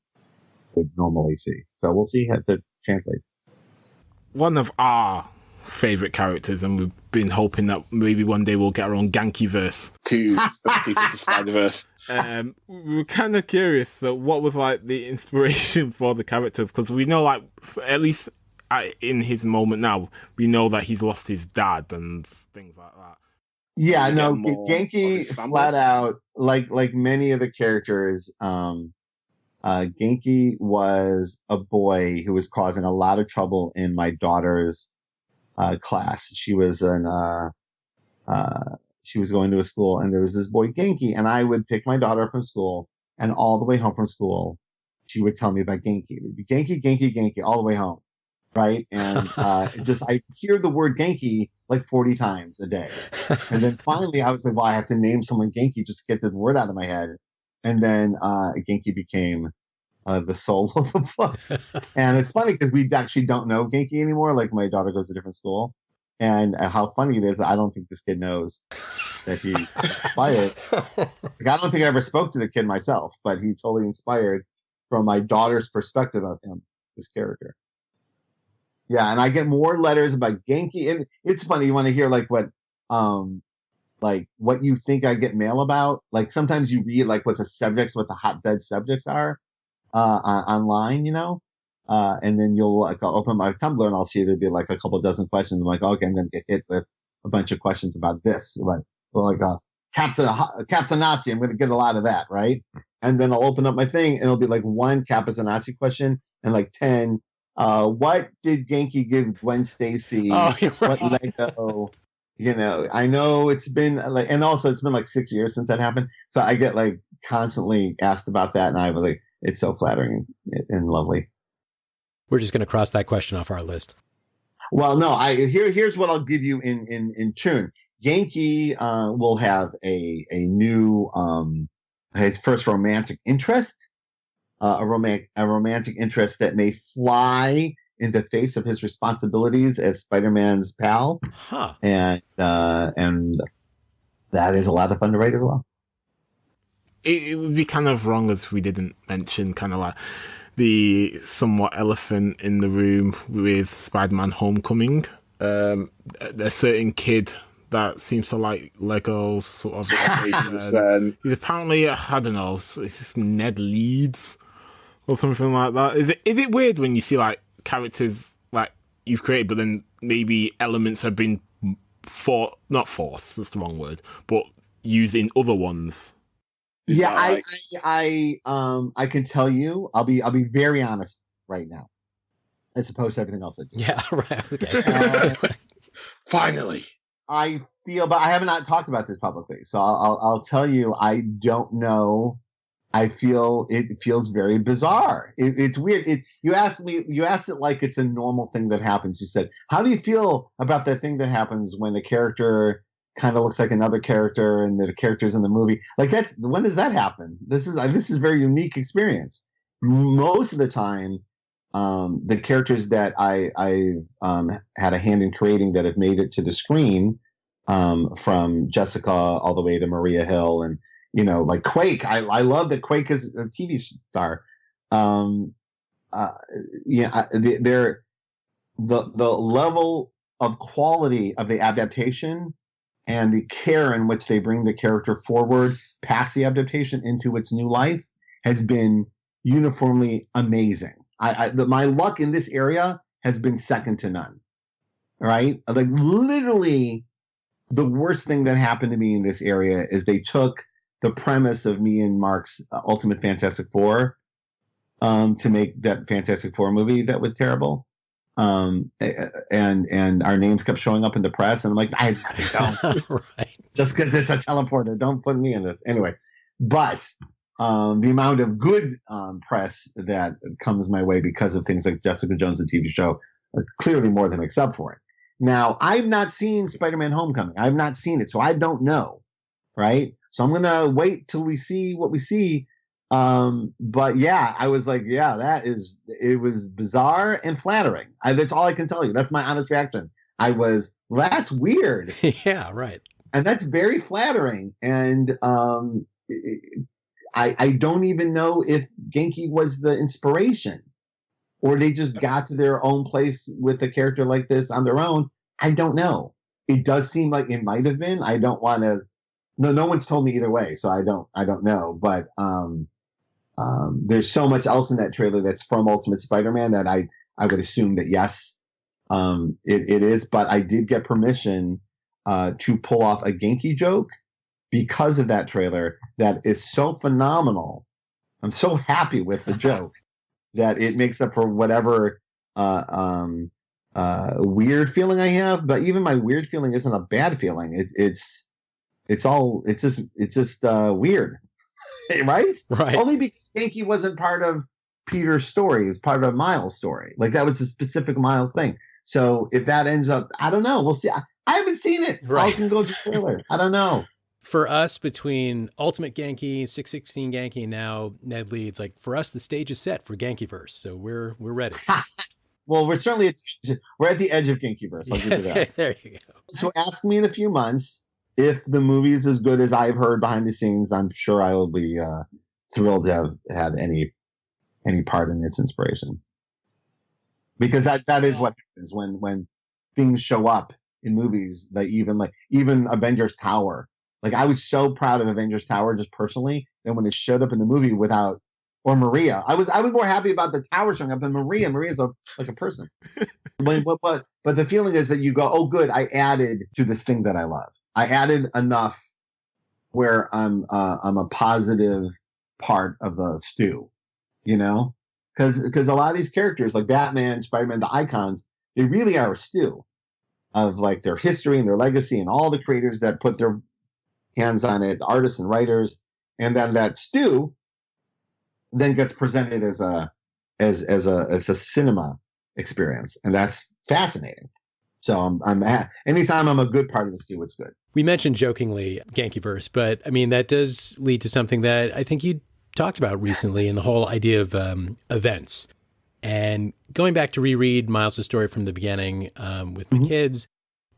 we'd normally see. So we'll see how to translate. One of our favourite characters, and we've been hoping that maybe one day we'll get our own Ganke-verse. To Spider-Verse. We were kind of curious, so what was like the inspiration for the characters? Because we know, like, at least in his moment now, we know that he's lost his dad and things like that. Yeah, no, Ganke flat out, like many of the characters, Ganke was a boy who was causing a lot of trouble in my daughter's class. She was she was going to a school, and there was this boy Ganke, and I would pick my daughter up from school, and all the way home from school, she would tell me about Ganke. It would be Ganke, Ganke, Ganke all the way home, right? And I hear the word Ganke like 40 times a day, and then finally I was like, well, I have to name someone Ganke just to get the word out of my head, and then Ganke became the soul of the book. And it's funny because we actually don't know Ganke anymore. Like my daughter goes to a different school, and how funny it is. I don't think this kid knows that he inspired. Like, I don't think I ever spoke to the kid myself, but he totally inspired from my daughter's perspective of him, this character. Yeah, and I get more letters about Ganke, and it's funny. You want to hear like what you think I get mail about. Like sometimes you read like what the hotbed subjects are online, and then I'll open my Tumblr and I'll see there'd be like a couple dozen questions. I'm like, okay, I'm going to get hit with a bunch of questions about this, Captain Nazi. I'm going to get a lot of that, right? And then I'll open up my thing and it'll be like one Captain Nazi question and like 10. What did Ganke give Gwen Stacy? Oh, you're what right. Lego? I know it's been like, and also it's been like 6 years since that happened. So I get like constantly asked about that, and I was like, it's so flattering and lovely. We're just going to cross that question off our list. Well, no, here's what I'll give you in turn. Ganke will have a new his first romantic interest a romantic interest that may fly in the face of his responsibilities as Spider-Man's pal. Huh. And that is a lot of fun to write as well. It would be kind of wrong if we didn't mention kind of like the somewhat elephant in the room with Spider-Man Homecoming. There's a certain kid that seems to like Legos, sort of. He's apparently, I don't know, it's just Ned Leeds or something like that. Is it weird when you see like characters like you've created, but then maybe elements have been not forced, that's the wrong word, but used in other ones? Yeah, I can tell you, I'll be very honest right now, as opposed to everything else I do. Yeah, right. Okay. Finally. I feel, but I have not talked about this publicly, so I'll tell you, I don't know. I feel it feels very bizarre. It's weird. You asked it like it's a normal thing that happens. You said, how do you feel about the thing that happens when the character kind of looks like another character and the characters in the movie? Like, when does that happen? This is a very unique experience. Most of the time, the characters that I've had a hand in creating that have made it to the screen, from Jessica all the way to Maria Hill, and like Quake. I love that Quake is a TV star. They're the level of quality of the adaptation and the care in which they bring the character forward past the adaptation into its new life has been uniformly amazing. My luck in this area has been second to none. Right? Like, literally, the worst thing that happened to me in this area is they took the premise of me and Mark's Ultimate Fantastic Four to make that Fantastic Four movie that was terrible. And our names kept showing up in the press, and I'm like, I don't. Right. Just because it's a teleporter, don't put me in this. Anyway, but the amount of good press that comes my way because of things like Jessica Jones, the TV show, clearly more than makes up for it. Now, I've not seen Spider-Man Homecoming. I've not seen it, so I don't know, right? So I'm going to wait till we see what we see. But yeah, I was like, yeah, it was bizarre and flattering. That's all I can tell you. That's my honest reaction. That's weird. Yeah, right. And that's very flattering. And I don't even know if Ganke was the inspiration, or they just got to their own place with a character like this on their own. I don't know. It does seem like it might have been. I don't want to. No one's told me either way, so I don't know. But there's so much else in that trailer that's from Ultimate Spider-Man that I would assume that yes, it is. But I did get permission to pull off a Ganke joke because of that trailer that is so phenomenal. I'm so happy with the joke that it makes up for whatever weird feeling I have. But even my weird feeling isn't a bad feeling. It's just weird, right? Right. Only because Ganke wasn't part of Peter's story; it was part of Miles' story. Like, that was a specific Miles thing. So if that ends up, I don't know. We'll see. I haven't seen it. Right. I can go to the trailer. I don't know. For us, between Ultimate Ganke, 616 Ganke, and now Ned Leeds, like, for us, the stage is set for Gankeverse, so we're ready. Well, we're at the edge of Gankeverse. I'll give you that. There you go. So ask me in a few months if the movie is as good as I've heard behind the scenes. I'm sure I will be thrilled to have had any part in its inspiration, because that is what happens when things show up in movies. That even Avengers Tower. Like, I was so proud of Avengers Tower just personally, and when it showed up in the movie or Maria, I was more happy about the tower showing up than Maria. Maria's like a person. But the feeling is that you go, oh, good, I added to this thing that I love. I added enough where I'm a positive part of the stew, because a lot of these characters like Batman, Spider-Man, the icons, they really are a stew of like their history and their legacy and all the creators that put their hands on it, artists and writers, and then that stew then gets presented as a cinema experience, and that's fascinating. So anytime I'm a good part of the stew, it's good. We mentioned jokingly Gankeverse, but I mean, that does lead to something that I think you talked about recently in the whole idea of events. And going back to reread Miles' story from the beginning with my kids,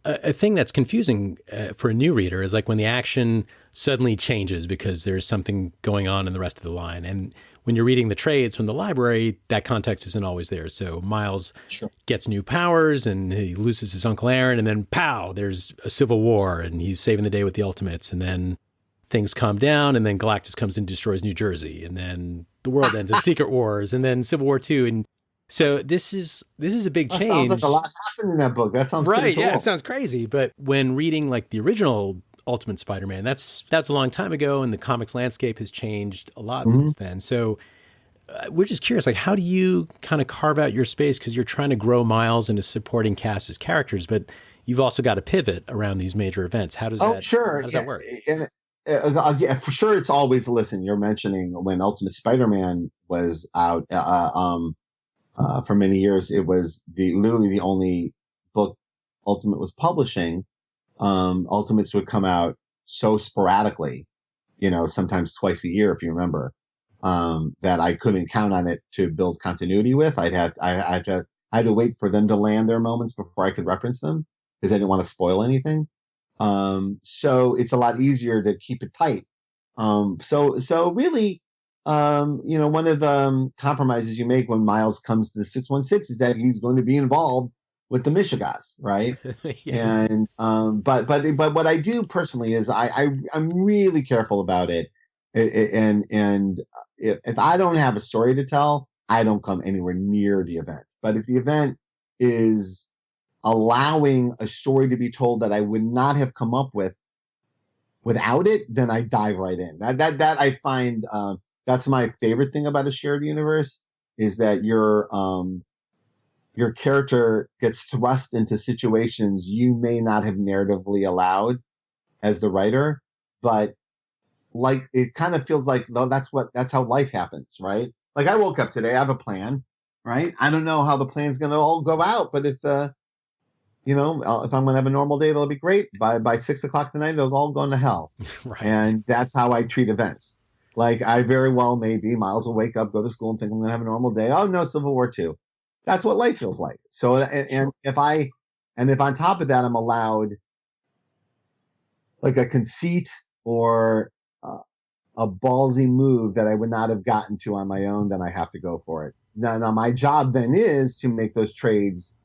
a thing that's confusing for a new reader is like when the action suddenly changes because there's something going on in the rest of the line. And when you're reading the trades from the library, that context isn't always there. So Miles gets new powers and he loses his Uncle Aaron, and then pow, there's a civil war and he's saving the day with the Ultimates. And then things calm down, and then Galactus comes and destroys New Jersey, and then the world ends in Secret Wars, and then Civil War II. And so this is a big change. Sounds like a lot happened in that book. That sounds right. cool. Yeah, it sounds crazy. But when reading like the original Ultimate Spider-Man, that's a long time ago, and the comics landscape has changed a lot since then. So we're just curious, like, how do you kind of carve out your space, because you're trying to grow Miles and his supporting cast as characters, but you've also got to pivot around these major events. How does that work? And yeah, for sure, it's always, listen, you're mentioning when Ultimate Spider-Man was out for many years, it was literally the only book Ultimate was publishing. Ultimates would come out so sporadically, sometimes twice a year, if you remember, that I couldn't count on it to build continuity with. I had to wait for them to land their moments before I could reference them, because I didn't want to spoil anything. So it's a lot easier to keep it tight. So really, one of the compromises you make when Miles comes to the 616 is that he's going to be involved with the Michigas, right? Yeah. And but what I do personally is I'm really careful about it. And if I don't have a story to tell, I don't come anywhere near the event. But if the event is allowing a story to be told that I would not have come up with without it, then I dive right in. That I find that's my favorite thing about a shared universe, is that your character gets thrust into situations you may not have narratively allowed as the writer, but like it kind of feels like, no, that's how life happens, right? Like I woke up today, I have a plan, right? I don't know how the plan's going to all go out, but if I'm going to have a normal day, that'll be great. By 6:00 tonight, it'll all go into hell. Right. And that's how I treat events. Like I very well maybe Miles will wake up, go to school, and think I'm going to have a normal day. Oh no, Civil War II. That's what life feels like. So, and if on top of that, I'm allowed like a conceit or a ballsy move that I would not have gotten to on my own, then I have to go for it. Now my job then is to make those trades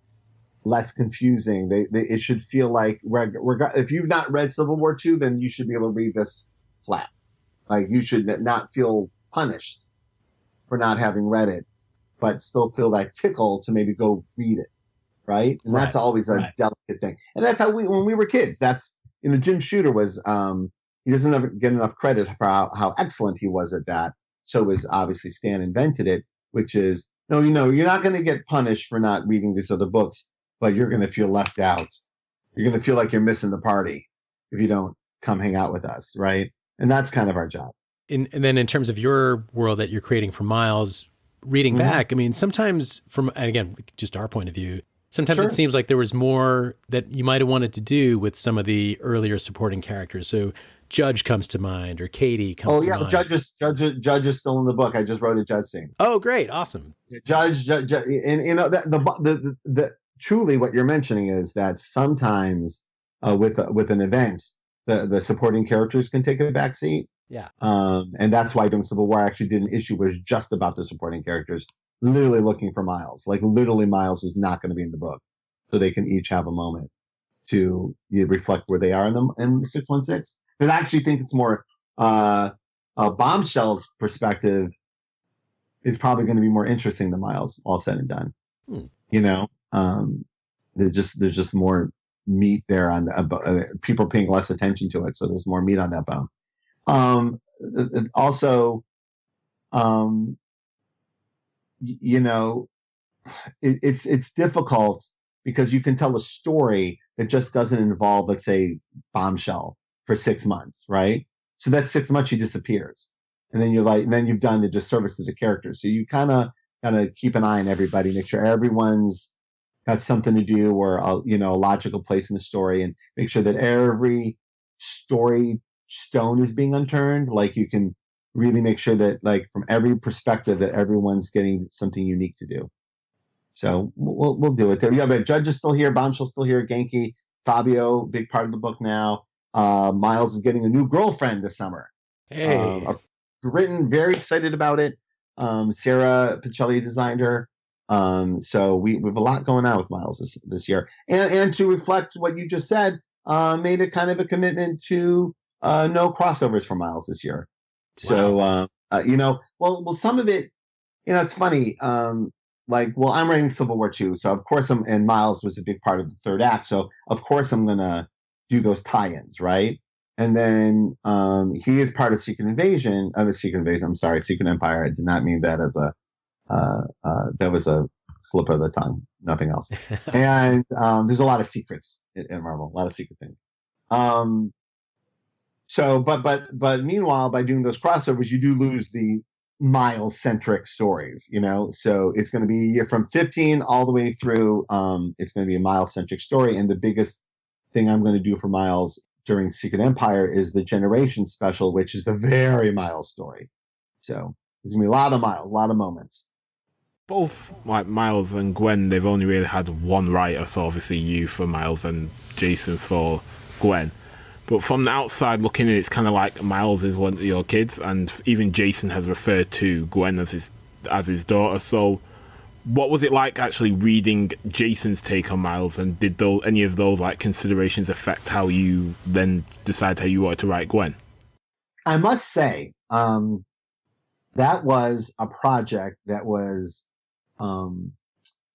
less confusing. It should feel like if you've not read Civil War II, then you should be able to read this flat. Like you should not feel punished for not having read it, but still feel that tickle to maybe go read it, right? And that's always a delicate thing. And that's how when we were kids. That's Jim Shooter was he doesn't get enough credit for how excellent he was at that. So was obviously Stan invented it, which is no, you're not going to get punished for not reading these other books, but you're going to feel left out. You're going to feel like you're missing the party if you don't come hang out with us, right? And that's kind of our job. And then in terms of your world that you're creating for Miles, reading back, I mean, sometimes and again, just our point of view, sometimes it seems like there was more that you might have wanted to do with some of the earlier supporting characters. So Judge comes to mind, or Katie comes to mind. Judge is still in the book. I just wrote a Judge scene. Oh, great. Awesome. Judge, and the truly what you're mentioning is that sometimes with an event, the supporting characters can take a back seat. Yeah. And that's why during Civil War I actually did an issue was just about the supporting characters, literally looking for Miles. Like literally Miles was not going to be in the book, so they can each have a moment to reflect where they are in the 616. But I actually think it's more Bombshell's perspective is probably going to be more interesting than Miles, all said and done. There's just more meat there on people paying less attention to it, so there's more meat on that bone. Also, it's difficult because you can tell a story that just doesn't involve, let's say, Bombshell for 6 months, right? So that's 6 months she disappears, and then you've done the disservice to the characters. So you kind of gotta keep an eye on everybody, make sure everyone's got something to do or a logical place in the story, and make sure that every story stone is being unturned. Like you can really make sure that, like, from every perspective, that everyone's getting something unique to do. So we'll do it there. Yeah, but Judge is still here, Bombshell's still here, Ganke, Fabio, big part of the book now. Miles is getting a new girlfriend this summer. Hey, Written, very excited about it. Sarah Pichelli designed her. So we have a lot going on with Miles this year. And to reflect what you just said, made a kind of a commitment to no crossovers for Miles this year. wow. So, well, some of it, it's funny. I'm writing Civil War II, so of course and Miles was a big part of the third act, so of course I'm gonna do those tie-ins, right? And then he is part of Secret Empire. I did not mean that as that was a slip of the tongue, nothing else. And there's a lot of secrets in Marvel, a lot of secret things. But meanwhile, by doing those crossovers, you do lose the Miles-centric stories, So it's going to be from 15 all the way through. It's going to be a Miles-centric story, and the biggest thing I'm going to do for Miles during Secret Empire is the Generation Special, which is a very Miles story. So there's going to be a lot of Miles, a lot of moments. Both like Miles and Gwen, they've only really had one writer, so obviously you for Miles and Jason for Gwen. But from the outside looking in, it's kind of like Miles is one of your kids, and even Jason has referred to Gwen as his daughter. So what was it like actually reading Jason's take on Miles, and did any of those like considerations affect how you then decide how you wanted to write Gwen? I must say, that was a project that was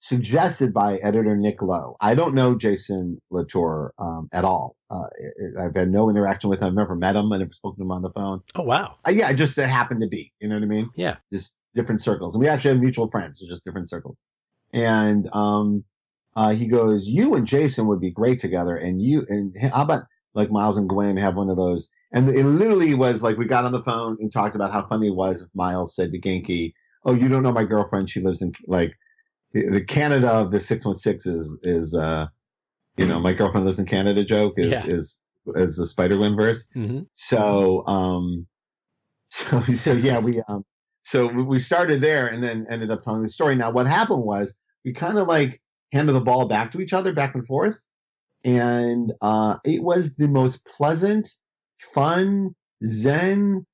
suggested by editor Nick Lowe. I don't know Jason Latour at all. I've had no interaction with him. I've never met him. I've never spoken to him on the phone. Oh, wow. Yeah, just it happened to be. You know what I mean? Yeah. Just different circles. And we actually have mutual friends, so just different circles. And he goes, you and Jason would be great together. And how about like Miles and Gwen have one of those? And it literally was like we got on the phone and talked about how funny it was if Miles said to Ganke, oh, you don't know my girlfriend. She lives in like the Canada of the 616 is my girlfriend lives in Canada joke is the Spider-Gwen verse. Mm-hmm. So we started there and then ended up telling the story. Now what happened was we kind of like handed the ball back to each other, back and forth, and it was the most pleasant, fun, zen,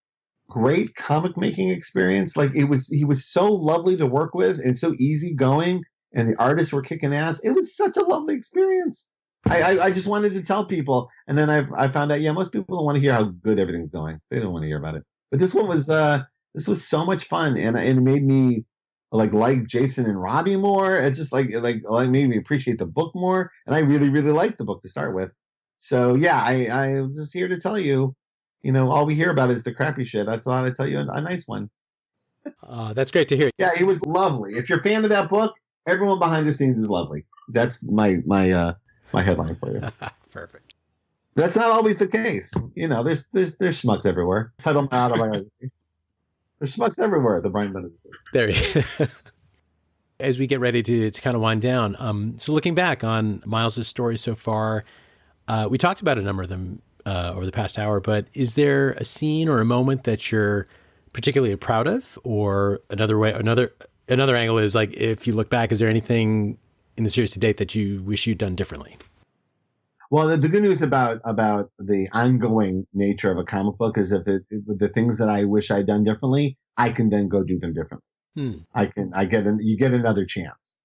great comic making experience. Like he was so lovely to work with and so easygoing, and the artists were kicking ass. It was such a lovely experience. I just wanted to tell people, and then I found out, most people don't want to hear how good everything's going. They don't want to hear about it. But this one was so much fun, and it made me like Jason and Robbie more. It just like made me appreciate the book more, and I really really liked the book to start with. So yeah, I was just here to tell you, all we hear about is the crappy shit. I thought I'd tell you a nice one. That's great to hear. Yeah, it was lovely. If you're a fan of that book, everyone behind the scenes is lovely. That's my headline for you. Perfect. That's not always the case. There's schmucks everywhere. Title my autobiography. There's schmucks everywhere. The Brian Bendis. There you go. As we get ready to kind of wind down, so looking back on Miles's story so far, we talked about a number of them over the past hour, but is there a scene or a moment that you're particularly proud of? Or another angle is like, if you look back, is there anything in the series to date that you wish you'd done differently? Well, the good news about the ongoing nature of a comic book is the things that I wish I'd done differently, I can then go do them differently. You get another chance.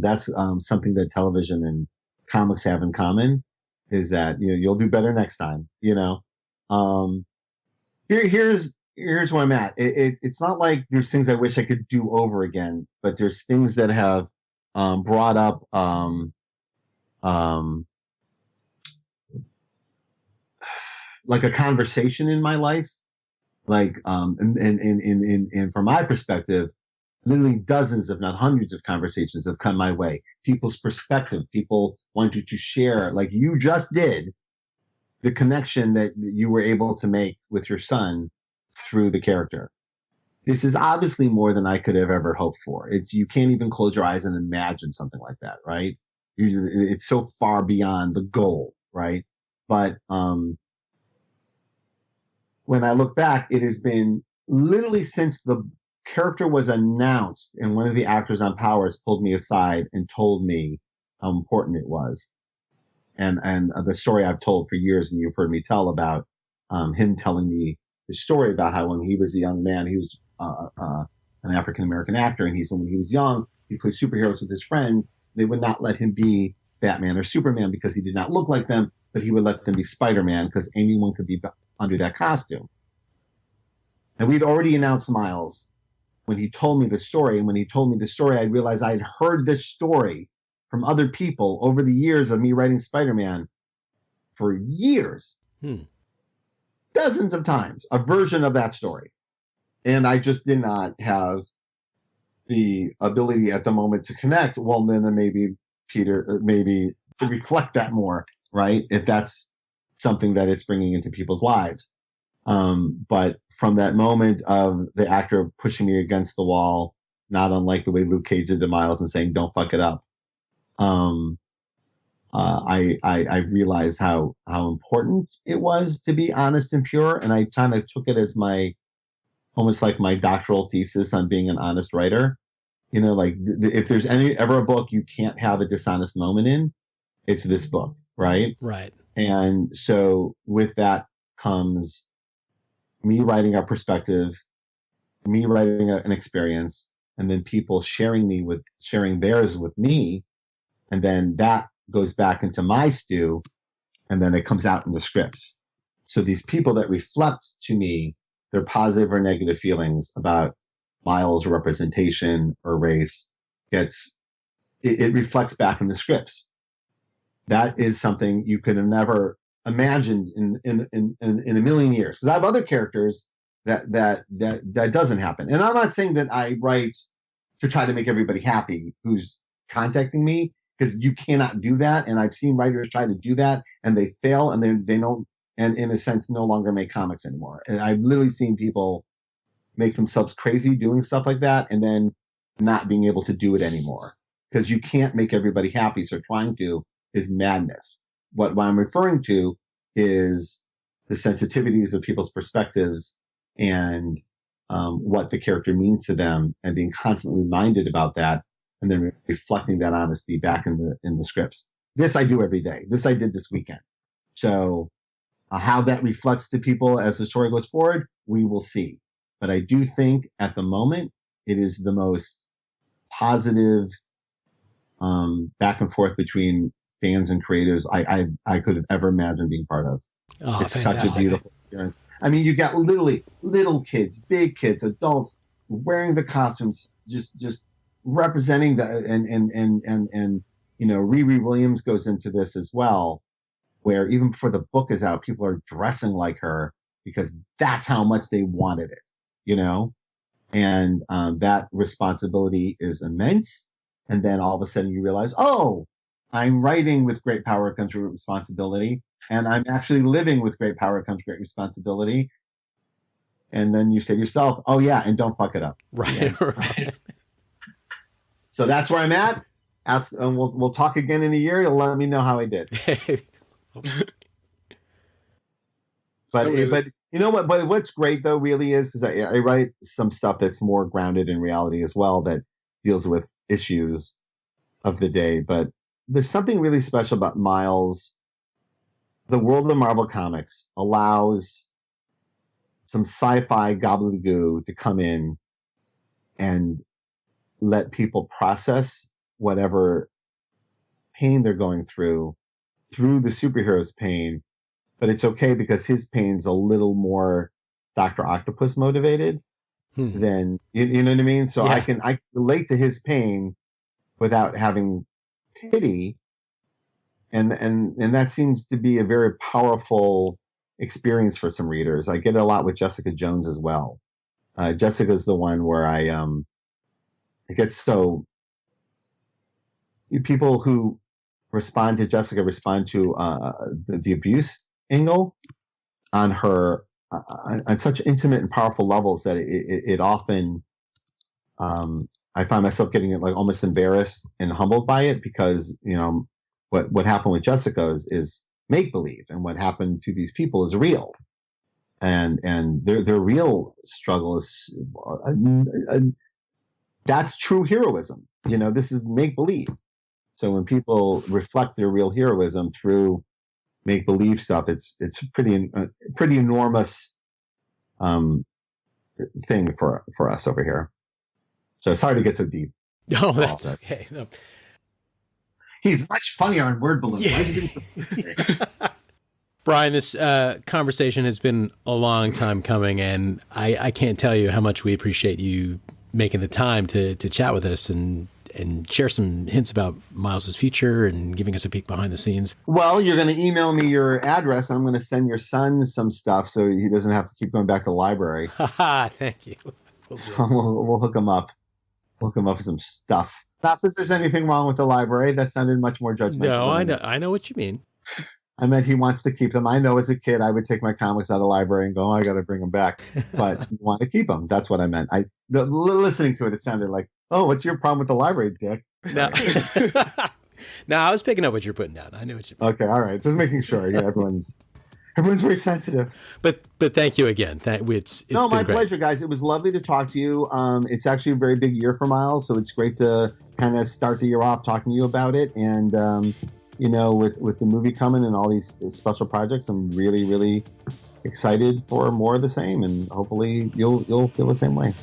That's something that television and comics have in common, is that you'll do better next time. Here's where I'm at. It's not like there's things I wish I could do over again, but there's things that have brought up like a conversation in my life, like and from my perspective, literally dozens, if not hundreds, of conversations have come my way. People's perspective, people wanted to share, like you just did, the connection that you were able to make with your son through the character. This is obviously more than I could have ever hoped for. You can't even close your eyes and imagine something like that, right? It's so far beyond the goal, right? But when I look back, it has been literally since the character was announced, and one of the actors on Powers pulled me aside and told me how important it was. And the story I've told for years, and you've heard me tell about him telling me the story about how when he was a young man, he was an African American actor, and he said when he was young, he played superheroes with his friends. They would not let him be Batman or Superman because he did not look like them, but he would let them be Spider-Man because anyone could be under that costume. And we'd already announced Miles when he told me the story. And when he told me the story, I realized I had heard this story from other people over the years of me writing Spider-Man for years, dozens of times, a version of that story. And I just did not have the ability at the moment to connect. Well, then maybe Peter, maybe to reflect that more, right? If that's something that it's bringing into people's lives. But from that moment of the actor pushing me against the wall, not unlike the way Luke Cage did to Miles and saying, don't fuck it up. I realized how important it was to be honest and pure. And I kind of took it as almost like my doctoral thesis on being an honest writer. You know, like if there's ever a book you can't have a dishonest moment in, it's this book, right? Right. And so with that comes me writing a perspective, me writing an experience, and then people sharing theirs with me. And then that goes back into my stew, and then it comes out in the scripts. So these people that reflect to me their positive or negative feelings about Miles' representation or race it reflects back in the scripts. That is something you could have never imagined in a million years. Because I have other characters that doesn't happen. And I'm not saying that I write to try to make everybody happy who's contacting me, because you cannot do that. And I've seen writers try to do that and they fail, and they don't, and in a sense, no longer make comics anymore. And I've literally seen people make themselves crazy doing stuff like that and then not being able to do it anymore, because you can't make everybody happy. So trying to is madness. What I'm referring to is the sensitivities of people's perspectives and what the character means to them, and being constantly reminded about that, and then reflecting that honesty back in the scripts. This I do every day. This I did this weekend. So how that reflects to people as the story goes forward, we will see. But I do think at the moment it is the most positive back and forth between fans and creators I could have ever imagined being part of. Oh, it's fantastic. Such a beautiful experience. I mean, you got literally little kids, big kids, adults wearing the costumes, just representing the and you know, Riri Williams goes into this as well, where even before the book is out, people are dressing like her because that's how much they wanted it, you know? And that responsibility is immense. And then all of a sudden you realize, oh, I'm writing with great power comes great responsibility. And I'm actually living with great power comes great responsibility. And then you say to yourself, oh yeah, and don't fuck it up. Right. Yeah. Right. So that's where I'm at. We'll talk again in a year. You'll let me know how I did. But you know what? But what's great though really is because I write some stuff that's more grounded in reality as well, that deals with issues of the day. But there's something really special about Miles. The world of Marvel Comics allows some sci-fi gobbledygoo to come in and let people process whatever pain they're going through the superhero's pain. But it's okay because his pain's a little more Dr. Octopus motivated than, you know what I mean? So yeah. I can relate to his pain without having pity. And that seems to be a very powerful experience for some readers. I get it a lot with Jessica Jones as well. Jessica's the one where I get so people who respond to Jessica respond to the abuse angle on her on such intimate and powerful levels that it often I find myself getting like almost embarrassed and humbled by it, because you know what happened with Jessica is make believe, and what happened to these people is real. and their real struggle is that's true heroism. This is make believe. So when people reflect their real heroism through make believe stuff, it's pretty enormous thing for us over here. So sorry to get so deep. Oh, that's okay. No. He's much funnier on word balloons. Yeah. Brian, this conversation has been a long time coming, and I can't tell you how much we appreciate you making the time to chat with us and share some hints about Miles's future and giving us a peek behind the scenes. Well, you're going to email me your address, and I'm going to send your son some stuff so he doesn't have to keep going back to the library. Thank you. We'll hook him up. We'll hook him up with some stuff. Not that there's anything wrong with the library. That sounded much more judgmental. No, I know what you mean. I meant he wants to keep them. I know as a kid, I would take my comics out of the library and go, I got to bring them back. But you want to keep them. That's what I meant. Listening to it, it sounded like, oh, what's your problem with the library, Dick? No. No, I was picking up what you're putting down. I knew what you meant. Okay, all right. Just making sure. Yeah, everyone's very sensitive. But thank you again. It's no, my great. pleasure, guys. It was lovely to talk to you. It's actually a very big year for Miles, so it's great to kind of start the year off talking to you about it. And with the movie coming and all these special projects, I'm really, really excited for more of the same, and hopefully you'll feel the same way.